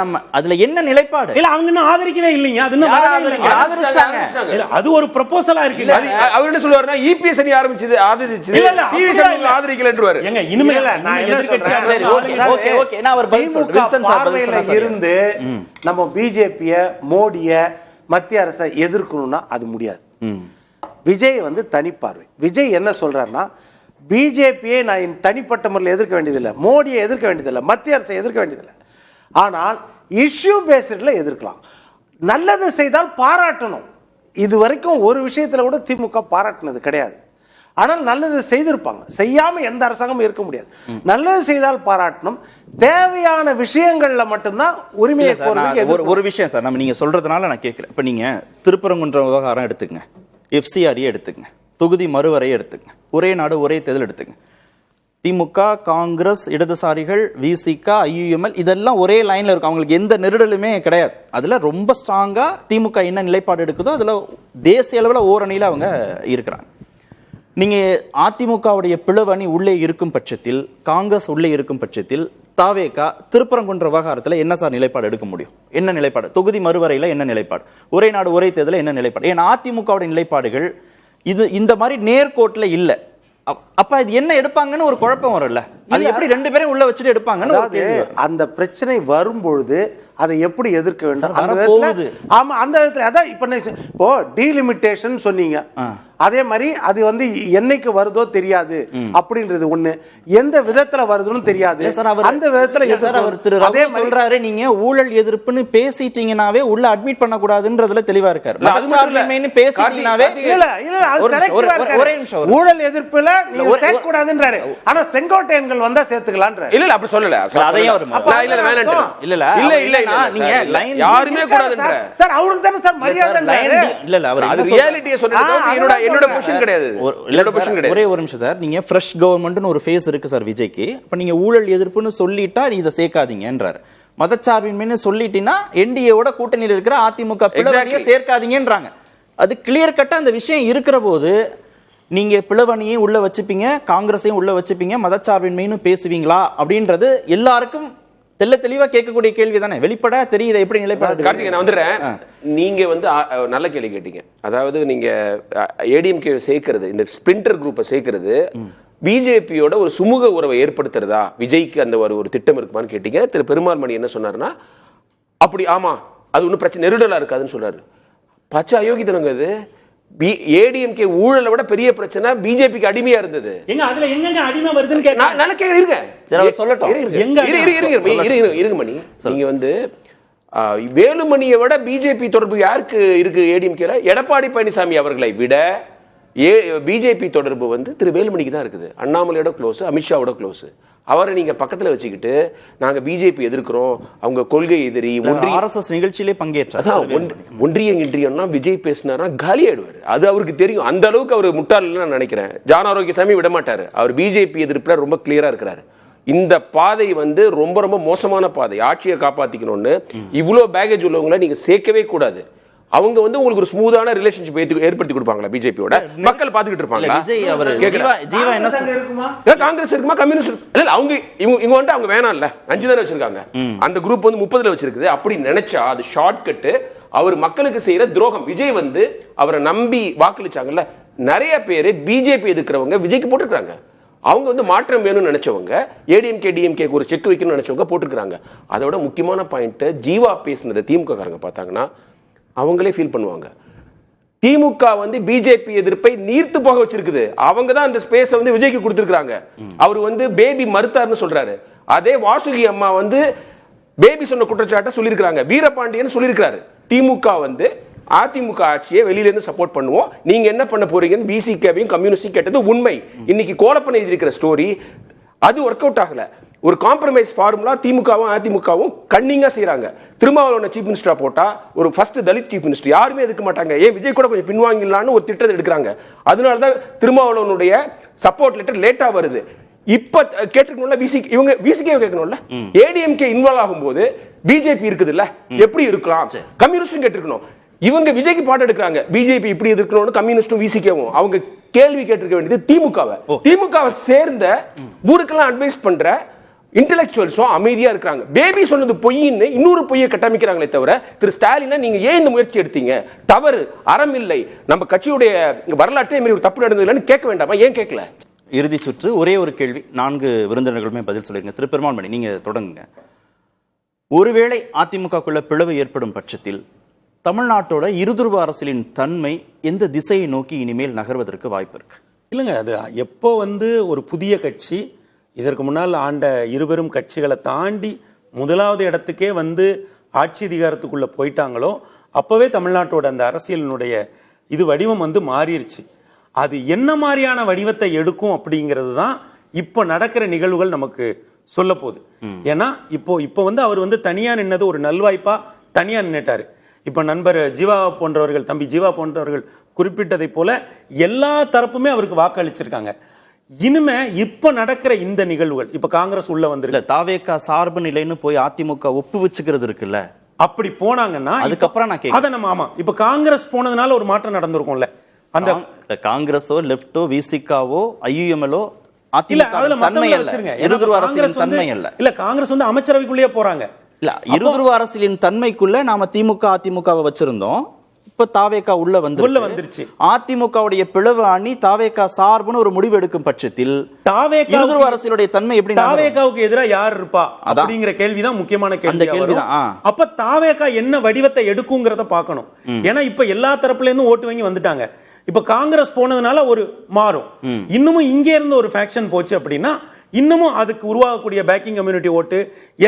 நம்ம அதுல என்ன நிலைப்பாடு? இல்ல அவங்க இன்னும் ஆதரிக்கவே இல்லைங்க. அது இன்னும் அது ஒரு ப்ரொபோசலா இருக்கு. அவர் என்ன சொல்லுவாருன்னா இபிஎஸ் அணி ஆரம்பிச்சது ஆதரிச்சது, சிவி சண்முகம் ஆதரிக்கலன்றாரு. எங்க இனிமே நான் எதிர்க்கட்சியா சரி ஓகே ஓகே நான் அவர் பதில் சொல்றேன். பார்வையில இருந்து நம்ம பிஜேபிய, மோடிய, மத்திய அரசை எதிர்க்கணும்னா அது முடியாது. விஜய் வந்து தனிப்பார்வை. விஜய் என்ன சொல்றாருன்னா, பிஜேபியை நான் தனிப்பட்ட முறையில் எதிர்க்க வேண்டியதில்லை, மோடியை எதிர்க்க வேண்டியதில்லை, மத்திய அரசை எதிர்க்க வேண்டியதில்லை. ஆனால் இஷ்யூ பேஸ்டில் எதிர்க்கலாம். நல்லது செய்தால் பாராட்டணும். இது வரைக்கும் ஒரு விஷயத்தில் கூட திமுக பாராட்டினது கிடையாது. ஆனால் நல்லது செய்திருப்பாங்க. செய்யாம எந்த அரசாங்கமும் இருக்க முடியாது. நல்லது செய்தால் பாராட்டணும். தேவையான விஷயங்கள்ல மட்டும்தான் உரிமையை கோருறதுக்கு ஒரு விஷயம் சார், நம்ம நீங்க சொல்றதுனால நான் கேட்கிறேன். இப்ப நீங்க திருப்பரங்குன்றம் விவகாரம் எடுத்துக்கங்க, எஃப்சிஆர் எடுத்துங்க, தொகுதி மறுவரையை எடுத்துங்க, ஒரே நாடு ஒரே தேர்தல் எடுத்துங்க. திமுக, காங்கிரஸ், இடதுசாரிகள், விசிக, ஐயுஎம்எல் இதெல்லாம் ஒரே லைன்ல இருக்கும். அவங்களுக்கு எந்த நெருடலுமே கிடையாது. அதுல ரொம்ப ஸ்ட்ராங்கா திமுக என்ன நிலைப்பாடு எடுக்குதோ அதுல தேசிய அளவில் ஓரணியில அவங்க இருக்கிறாங்க. நீங்க அதிமுகவுடைய பிளவணி உள்ளே இருக்கும் பட்சத்தில், காங்கிரஸ் உள்ளே இருக்கும் பட்சத்தில், தாவேகா திருப்பரங்குன்ற விவகாரத்தில் என்ன சார் நிலைப்பாடு எடுக்க முடியும்? என்ன நிலைப்பாடு? தொகுதி மறுவரையில் என்ன நிலைப்பாடு? ஒரே நாடு ஒரே தேர்தலில் என்ன நிலைப்பாடு? ஏன்னா அதிமுகவுடைய நிலைப்பாடுகள் இது இந்த மாதிரி நேர்கோட்டில் இல்லை. அப்ப இது என்ன எடுப்பாங்கன்னு ஒரு குழப்பம் வரும்ல. அது எப்படி 2 பேரும் உள்ள வச்சுட்டு எடுப்பாங்கன்னு ஒரு கேள்வி வரும். அந்த பிரச்சனை வரும்பொழுது அதை எப்படி எதிர்க்க வேண்டும் சார், அந்த வரப்போகுது. விதத்துல ஆமா அந்த விதத்துல அதான் இப்போ டீலிமிட்டேஷன் சொன்னீங்க. அதே மாதிரி அது வந்து என்னைக்கு வருதோ தெரியாது அப்படின்றது ஒண்ணு, எந்த விதத்துல வருதுன்னு தெரியாது. அந்த விதத்துல அவர் திரு ரகு சொல்றாரு நீங்க ஊழல் எதிர்ப்புன்னு பேசிட்டீங்கனாவே உள்ள அட்மிட் பண்ண கூடாதுன்றதுல தெளிவா இருக்காரு. மதச்சார்பின்மைன்னு பேசிட்டீங்கனாவே இல்ல இல்ல அது ஒரே நிமிஷம் ஊழல் எதிர்ப்புல நீங்க சேர்க்க கூடாதுன்றாரு. ஆனா செங்கோட்டையன்கள் வந்தா சேர்த்துக்கலாம்ன்றாரு. இல்ல இல்ல அப்படி சொல்லல. அதையும் வரும். இல்ல வேணாம். இல்ல இல்ல இல்ல நீங்க லைன் யாருமே கூடாதுன்ற சார் அவருக்கு தான சார் மரியாதை இல்ல இல்ல அவர் அது ரியாலிட்டியை சொல்றது என்னோட பொசிஷன் கிடையாது. ஒரே ஒரு நிமிஷம் சார். நீங்க ஃப்ரெஷ் கவர்மெண்ட்னு ஒரு ஃபேஸ் இருக்கு சார் விஜய்க்கு. அப்ப நீங்க ஊழல் எதிர்ப்புன்னு சொல்லிட்டா இதை சேர்க்காதீங்கன்றாரு. மதச்சார்பின்மைன்னு சொல்லிட்டீங்கன்னா என்டிஏவோட கூட்டணியில் இருக்கிற அதிமுக பிளவணியை சேர்க்காதீங்கன்றாங்க. அது கிளியர் கட்டா அந்த விஷயம் இருக்கிற போது நீங்க பிளவணியையும் உள்ள வச்சுப்பீங்க, காங்கிரஸையும் உள்ள வச்சுப்பீங்க, மதச்சார்பின்மைன்னு பேசுவீங்களா அப்படின்றது எல்லாருக்கும் தெல்ல தெளிவா கேட்கக்கூடிய கேள்வி தானே. வெளிப்பட தெரியுது எப்படி நிலைப்பாடு. கார்த்திகை நான் வந்துடுறேன். நீங்க வந்து நல்ல கேள்வி கேட்டீங்க. அதாவது நீங்க ஏடிஎம்கே சேர்க்கிறது, இந்த ஸ்பிரிண்டர் குரூப்பை சேர்க்கிறது பிஜேபியோட ஒரு சுமூக உறவை ஏற்படுத்துறதா, விஜய்க்கு அந்த ஒரு திட்டம் இருக்குமான்னு கேட்டீங்க. திரு பெருமாள் மணி என்ன சொன்னாருன்னா, அப்படி ஆமா அது ஒன்றும் பிரச்சனை நெருடலா இருக்காதுன்னு சொல்றாரு. பச்சை அயோக்கியத்தனங்க அது. ஏடிஎம்கே ஊழலை விட பெரிய பிரச்சனை பிஜேபிக்கு அடிமையா இருந்தது. எங்க அதுல எங்க அடிமை வருதுன்னு கேட்க நான் இருங்க சொல்லட்டும். இருங்க மணி. நீங்க வந்து வேலுமணியை விட பிஜேபி தொடர்பு யாருக்கு இருக்கு ஏடிஎம்கேல? எடப்பாடி பழனிசாமி அவர்களை விட பிஜேபி தொடர்பு வந்து திரு வேலுமணிக்கு தான் இருக்குது. அண்ணாமலையோட க்ளோஸ், அமித்ஷாவோட க்ளோஸ். அவரை நீங்க பக்கத்துல வச்சுக்கிட்டு நாங்க பிஜேபி எதிர்க்கிறோம், அவங்க கொள்கை எதிரி, RSS நிகழ்ச்சியிலே பங்கேற்றார். ஒன்றியம்னா விஜய் பேசினாரா காலி ஆயிடுவாரு. அது அவருக்கு தெரியும். அந்த அளவுக்கு அவர் முட்டாள் நான் நினைக்கிறேன். ஜான் ஆரோக்கியசாமி விட மாட்டாரு. அவர் பிஜேபி எதிர்ப்புல ரொம்ப கிளியரா இருக்கிறாரு. இந்த பாதை வந்து ரொம்ப ரொம்ப மோசமான பாதை. ஆட்சியை காப்பாத்திக்கணும்னு இவ்வளவு பேகேஜ் உள்ளவங்களை நீங்க சேர்க்கவே கூடாது. அவங்க வந்து உங்களுக்கு ஒரு ஸ்மூதான ரிலேஷன்ஷிப் ஏற்படுத்தி கொடுப்பாங்களா பிஜேபியோட? மக்கள் பாத்துக்கிட்டு இருப்பாங்களா? காங்கிரஸ் இருக்குமா, கம்யூனிஸ்ட் இல்ல, அவங்க இவங்க வந்து அவங்க வேணாம் இல்ல, 5 தானே வச்சிருக்காங்க. அந்த குரூப் வந்து 30ல வச்சிருக்குது. அப்படி நினைச்சா அது ஷார்ட் கட். அவர் மக்களுக்கு செய்யற துரோகம். விஜய் வந்து அவரை நம்பி வாக்களிச்சாங்கல்ல, நிறைய பேரு பிஜேபி எதிர்க்கிறவங்க விஜய்க்கு போட்டுருக்காங்க. அவங்க வந்து மாற்றம் வேணும்னு நினைச்சவங்க, ஏடிஎம்கே டிஎம்கே ஒரு செக் வைக்கணும்னு நினைச்சவங்க போட்டுருக்காங்க. அதோட முக்கியமான பாயிண்ட், ஜீவா பேசினதை திமுக காரங்க பார்த்தாங்கன்னா அவங்களே ஃபீல் பண்ணுவாங்க. திமுக வந்து பிஜேபி எதிர்ப்பை நீர்த்து போக வச்சிருக்குது. அவங்க தான் அந்த ஸ்பேஸ் வந்து விஜய்க்கு கொடுத்திருக்காங்க. அவர் வந்து பேபி மறுத்தார்னு சொல்றாரு. அதே வாசுகி அம்மா வந்து பேபி சொன்ன குற்றச்சாட்டை சொல்லியிருக்காங்க. வீரபாண்டியன் சொல்லியிருக்காரு, திமுக வந்து அதிமுக ஆட்சியை வெளியில இருந்து சப்போர்ட் பண்ணுவோம், நீங்க என்ன பண்ண போறீங்கன்னு பிசிகேவையும் கம்யூனிஸ்டையும் கேட்டது உண்மை. இன்னைக்கு கோலப்பனை இருக்கிற ஸ்டோரி அது ஒர்க் அவுட் ஆகல. ஒரு காம்ப்ரமைஸ் ஃபார்முலா திமுகவும் அதிமுகவும் கன்னிங்கா செய்யறாங்க. திருமாவளவனை சீஃப் மினிஸ்டரா போட்டா ஒரு ஃபர்ஸ்ட் தலித் சீஃப் மினிஸ்டர் யாருமே எதுக்க மாட்டாங்க. ஏன் விஜய் கூட கொஞ்சம் பின்வாங்கிடலான்னு ஒரு திட்டத்தை எடுக்கிறாங்க. அதனாலதான் திருமாவளவனுடைய சப்போர்ட் லெட்டர் லேட்டா வருது. இப்ப கேட்டுக்கணும்ல, இவங்க பிசிகே கேட்கணும்ல. ஏடிஎம்கே இன்வால்வ் ஆகும்போது பிஜேபி இருக்குது இல்ல, எப்படி இருக்கலாம்? கம்யூனிஸ்டும் கேட்டிருக்கணும். இவங்க விஜய்க்கு பாட்டு எடுக்கிறாங்க. பிஜேபி இப்படி எதிர்க்கணும்னு கம்யூனிஸ்டும் விசிகேவும் அவங்க கேள்வி கேட்டிருக்க வேண்டியது திமுகவை சேர்ந்த ஊருக்கெல்லாம் அட்வைஸ் பண்ற இன்டெலெக்சுவல்ஸும் அமைதியா இருக்காங்க. பேபி சொன்னது பொய்ன்னு இன்னொரு பொய்யை கட்டமைக்கிறாங்களே தவிர, திரு ஸ்டாலினை நீங்க ஏன் இந்த முயற்சி எடுத்தீங்க? தவறு, அறம் இல்லை, நம்ம கட்சியுடைய வரலாற்றே ஒரு தப்பு நடந்ததுன்னு கேட்க வேண்டாமா? ஏன் கேட்கல? இறுதி சுற்று ஒரே ஒரு கேள்வி, 4 விருந்தினர்களுமே பதில் சொல்லிருங்க. திரு பெருமாள் மணி, நீங்க தொடங்குங்க. ஒருவேளை அதிமுகக்குள்ள பிளவு ஏற்படும் பட்சத்தில் தமிழ்நாட்டோட இருதுருவ அரசியலின் தன்மை எந்த திசையை நோக்கி இனிமேல் நகர்வதற்கு வாய்ப்பு இருக்கு? இல்லைங்க, அது எப்போ வந்து ஒரு புதிய கட்சி இதற்கு முன்னால் ஆண்ட இருபெரும் கட்சிகளை தாண்டி முதலாவது இடத்துக்கே வந்து ஆட்சி அதிகாரத்துக்குள்ள போயிட்டாங்களோ அப்பவே தமிழ்நாட்டோட அந்த அரசியலினுடைய இது வடிவம் வந்து மாறிடுச்சு. அது என்ன மாதிரியான வடிவத்தை எடுக்கும் அப்படிங்கிறது தான் இப்போ நடக்கிற நிகழ்வுகள் நமக்கு சொல்ல போகுது. ஏன்னா இப்போ வந்து அவர் வந்து தனியா நின்னது ஒரு நல்வாய்ப்பா தனியா நின்னுட்டாரு. இப்ப நண்பர் ஜீவா போன்றவர்கள், தம்பி ஜீவா போன்றவர்கள் குறிப்பிட்டதை போல எல்லா தரப்புமே அவருக்கு வாக்களிச்சிருக்காங்க. இனிமே இப்ப நடக்கிற இந்த நிகழ்வுகள், இப்ப காங்கிரஸ் உள்ள வந்துருக்கு, தாவேகா சார்பு நிலைன்னு போய் அதிமுக ஒப்பு வச்சுக்கிறது இருக்குல்ல, அப்படி போனாங்கன்னா அதுக்கப்புறம் நான் அத நம்ம ஆமா இப்ப காங்கிரஸ் போனதுனால ஒரு மாற்றம் நடந்திருக்கும்ல. அந்த காங்கிரஸோ லெப்டோ விசிகாவோ ஐயுஎம்எல்ஓ காங்கிரஸ் வந்து அமைச்சரவைக்குள்ளேயே போறாங்க. இல்ல, இருதுருவ அரசியலின் தன்மைக்குள்ள நாம திமுக அதிமுகவை வச்சிருந்தோம். இப்ப தாவேகா உள்ள வந்துருச்சு. அதிமுகவுடைய பிளவு அணி தாவேகா சார்புன்னு ஒரு முடிவு எடுக்கும் பட்சத்தில் இருதுருவ அரசியலுடைய தன்மை எப்படி தாவேகாவுக்கு எதிராக யார் இருப்பா அப்படிங்கிற கேள்விதான் முக்கியமான கேள்வி. அப்ப தாவேகா என்ன வடிவத்தை எடுக்குங்கிறத பார்க்கணும். ஏன்னா இப்ப எல்லா தரப்புல இருந்தும் ஓட்டு வாங்கி வந்துட்டாங்க. இப்ப காங்கிரஸ் போனதுனால ஒரு மாறும். இன்னமும் இங்க இருந்து ஒரு ஃபேக்ஷன் போச்சு அப்படின்னா இன்னமும் அதுக்கு உருவாகக்கூடிய பேக்கிங் கம்யூனிட்டி ஓட்டு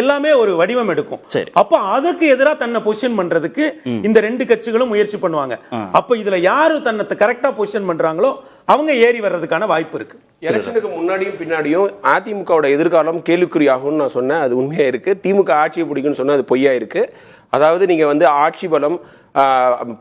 எல்லாமே ஒரு வடிவம் எடுக்கும். அப்ப அதுக்கு எதிராக தன்னை பொசிஷன் பண்றதுக்கு இந்த ரெண்டு கட்சிகளும் முயற்சி பண்ணுவாங்க. அப்ப இதுல யாரு தன்னை கரெக்டா பொசிஷன் பண்றாங்களோ அவங்க ஏறி வர்றதுக்கான வாய்ப்பு இருக்கு. எலெக்ஷனுக்கு முன்னாடியும் பின்னாடியும் அதிமுகவோட எதிர்காலம் கேள்விக்குறியாகும்னு நான் சொன்னேன், அது உண்மையா இருக்கு. திமுக ஆட்சியை பிடிக்கும்னு சொன்னா அது பொய்யா இருக்கு. அதாவது நீங்க வந்து ஆட்சி பலம்,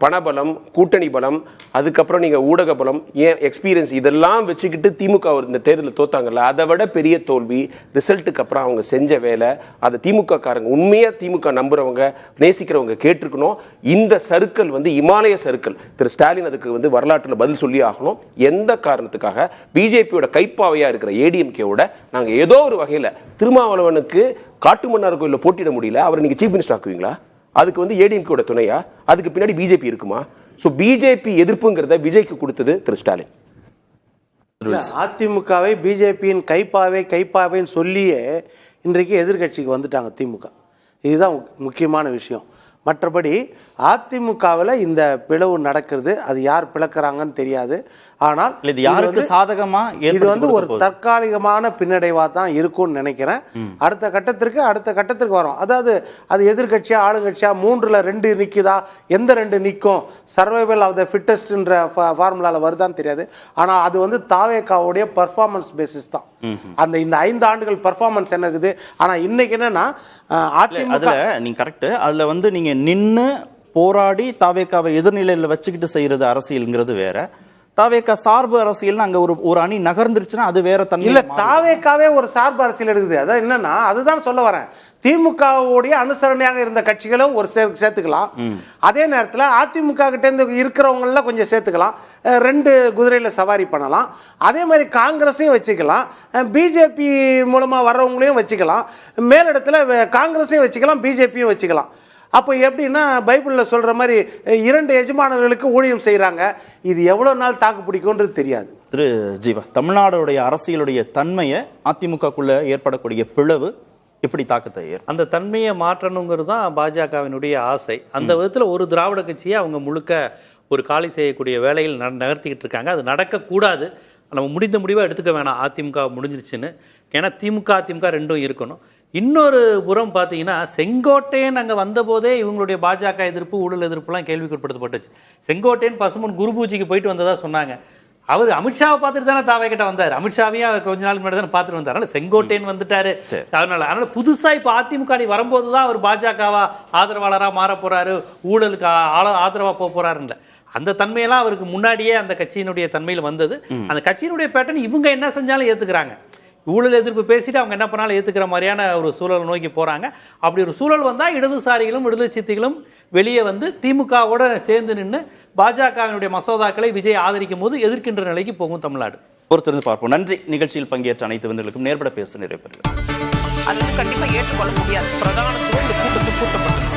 பணபலம், கூட்டணி பலம், அதுக்கப்புறம் நீங்க ஊடக பலம், ஏன் எக்ஸ்பீரியன்ஸ், இதெல்லாம் வச்சுக்கிட்டு திமுக இந்த தேர்தலில் தோத்தாங்கல்ல, அதை விட பெரிய தோல்வி ரிசல்ட்டுக்கு அப்புறம் அவங்க செஞ்ச வேலை. அதை திமுக காரங்க, உண்மையா திமுக நம்புறவங்க நேசிக்கிறவங்க கேட்டிருக்கணும். இந்த சர்க்கிள் வந்து இமாலய சர்க்கிள். திரு ஸ்டாலின் அதுக்கு வந்து வரலாற்றில் பதில் சொல்லி ஆகணும். எந்த காரணத்துக்காக பிஜேபியோட கைப்பாவையா இருக்கிற ஏடிஎம்கேவோட நாங்க ஏதோ ஒரு வகையில திருமாவளவனுக்கு காட்டுமன்னார் கோயிலில் போட்டியிட முடியல, அவரை நீங்க சீஃப் மினிஸ்டர் ஆக்குவீங்களா? அதுக்கு வந்து ஏடிஎம்கேவோட துணையா? அதுக்கு பின்னாடி பிஜேபி இருக்குமா? சோ பிஜேபி எதிர்ப்புங்கிறத விஜய்க்கு கொடுத்தது திரு ஸ்டாலின். அதிமுகவை பிஜேபியின் கைப்பாவைன்னு சொல்லியே இன்றைக்கு எதிர்கட்சிக்கு வந்துட்டாங்க திமுக. இதுதான் முக்கியமான விஷயம். மற்றபடி அதிமுகவில் இந்த பிளவு நடக்கிறது, அது யார் பிளக்கிறாங்கன்னு தெரியாது. ஆனால் இது யாருக்கு சாதகமா, இது வந்து ஒரு தற்காலிகமான பின்னடைவா தான் இருக்கும்னு நினைக்கிறேன். அடுத்த கட்டத்திற்கு வரும். அதாவது அது எதிர்கட்சியா ஆளுங்கட்சியா 3ல் 2 நிக்குதா, எந்த 2 நிற்கும், சர்வைவல் ஆஃப் த ஃபிட்டஸ்ட்ன்ற ஃபார்முலால வருதான்னு தெரியாது. ஆனால் அது வந்து தாவேகாவுடைய பர்ஃபார்மன்ஸ் பேசிஸ் தான். அந்த இந்த 5 ஆண்டுகள் பர்ஃபார்மன்ஸ் என்ன இருக்குது. ஆனா இன்னைக்கு என்னன்னா அதுல நீங்க கரெக்ட். அதுல வந்து நீங்க நின்னு போராடி தாவேகாவை எதிர்நிலையில வச்சுக்கிட்டு செய்யறது அரசியல்ங்கிறது வேற. தாவேகா சார்பு அரசியல் அங்க ஒரு அணி நகர்ந்துருச்சுன்னா அது வேற தன்மை இல்ல. தாவேகாவே ஒரு சார்பு அரசியல் எடுக்குது. அதான் என்னன்னா அதுதான் சொல்ல வரேன். திமுகவுடைய அனுசரணையாக இருந்த கட்சிகளும் ஒரு சேர்த்துக்கலாம். அதே நேரத்தில் அதிமுக கிட்ட இருந்து இருக்கிறவங்கள கொஞ்சம் சேர்த்துக்கலாம். 2 குதிரையில சவாரி பண்ணலாம். அதே மாதிரி காங்கிரஸையும் வச்சுக்கலாம், பிஜேபி மூலமா வர்றவங்களையும் வச்சுக்கலாம், மேலிடத்துல காங்கிரஸையும் வச்சுக்கலாம், பிஜேபியும் வச்சுக்கலாம். அப்போ எப்படின்னா பைபிளில் சொல்ற மாதிரி 2 எஜமானர்களுக்கு ஊழியம் செய்யறாங்க. இது எவ்வளவு நாள் தாக்கு பிடிக்கும்ன்றது தெரியாது. திரு ஜீவா, தமிழ்நாடுடைய அரசியலுடைய தன்மையை அதிமுகக்குள்ள ஏற்படக்கூடிய பிளவு எப்படி தாக்கத்தை அந்த தன்மையை மாற்றணுங்கிறது தான் பாஜகவினுடைய ஆசை. அந்த விதத்தில் ஒரு திராவிட கட்சியை அவங்க முழுக்க ஒரு காலி செய்யக்கூடிய வேலையில் நகர்த்திக்கிட்டு இருக்காங்க. அது நடக்கக்கூடாது. நம்ம முடிந்த முடிவாக எடுத்துக்க வேணாம் அதிமுக முடிஞ்சிருச்சுன்னு. ஏன்னா திமுக அதிமுக ரெண்டும் இருக்கணும். இன்னொரு புறம் பார்த்தீங்கன்னா செங்கோட்டையன் அங்கே வந்தபோதே இவங்களுடைய பாஜக எதிர்ப்பு, ஊழல் எதிர்ப்புலாம் கேள்விக்குட்படுத்தப்பட்டுச்சு. செங்கோட்டையன் பசுமன் குரு பூஜைக்கு போயிட்டு வந்ததா சொன்னாங்க. அவர் அமித்ஷாவை பார்த்துட்டு தானே தாவே கிட்ட வந்தார். அமித்ஷாவையும் கொஞ்ச நாளுக்கு முன்னாடி தானே பார்த்துட்டு வந்தார். அதனால செங்கோட்டையன் வந்துட்டாரு. அதனால புதுசா இப்ப அதிமுக வரும்போது தான் அவர் பாஜகவா ஆதரவாளரா மாற போறாரு, ஊழலுக்கு ஆதரவா போறாருல்ல. அந்த தன்மையெல்லாம் அவருக்கு முன்னாடியே அந்த கட்சியினுடைய தன்மையில் வந்தது. அந்த கட்சியினுடைய பேட்டர்ன் இவங்க என்ன செஞ்சாலும் ஏத்துக்கிறாங்க. ஊழல் எதிர்ப்பு பேசிட்டு அவங்க என்ன பண்ணாலும் ஏத்துக்கிற மாதிரியான ஒரு சூழலை நோக்கி போறாங்க. அப்படி ஒரு சூழல் வந்தா இடதுசாரிகளும் விடுதலை சித்திகளும் வெளியே வந்து திமுகவோட சேர்ந்து நின்று பாஜகவினுடைய மசோதாக்களை விஜய் ஆதரிக்கும் போது எதிர்க்கின்ற நிலைக்கு போகும் தமிழ்நாடு. பொறுத்திருந்து பார்ப்போம். நன்றி. நிகழ்ச்சியில் பங்கேற்ற அனைத்து விருந்தினருக்கும் நேர்பட பேச நிறைவேறுகிறது. அது கண்டிப்பா ஏற்றுக்கொள்ள முடியாது. பிரதான கூட்டப்பட்டது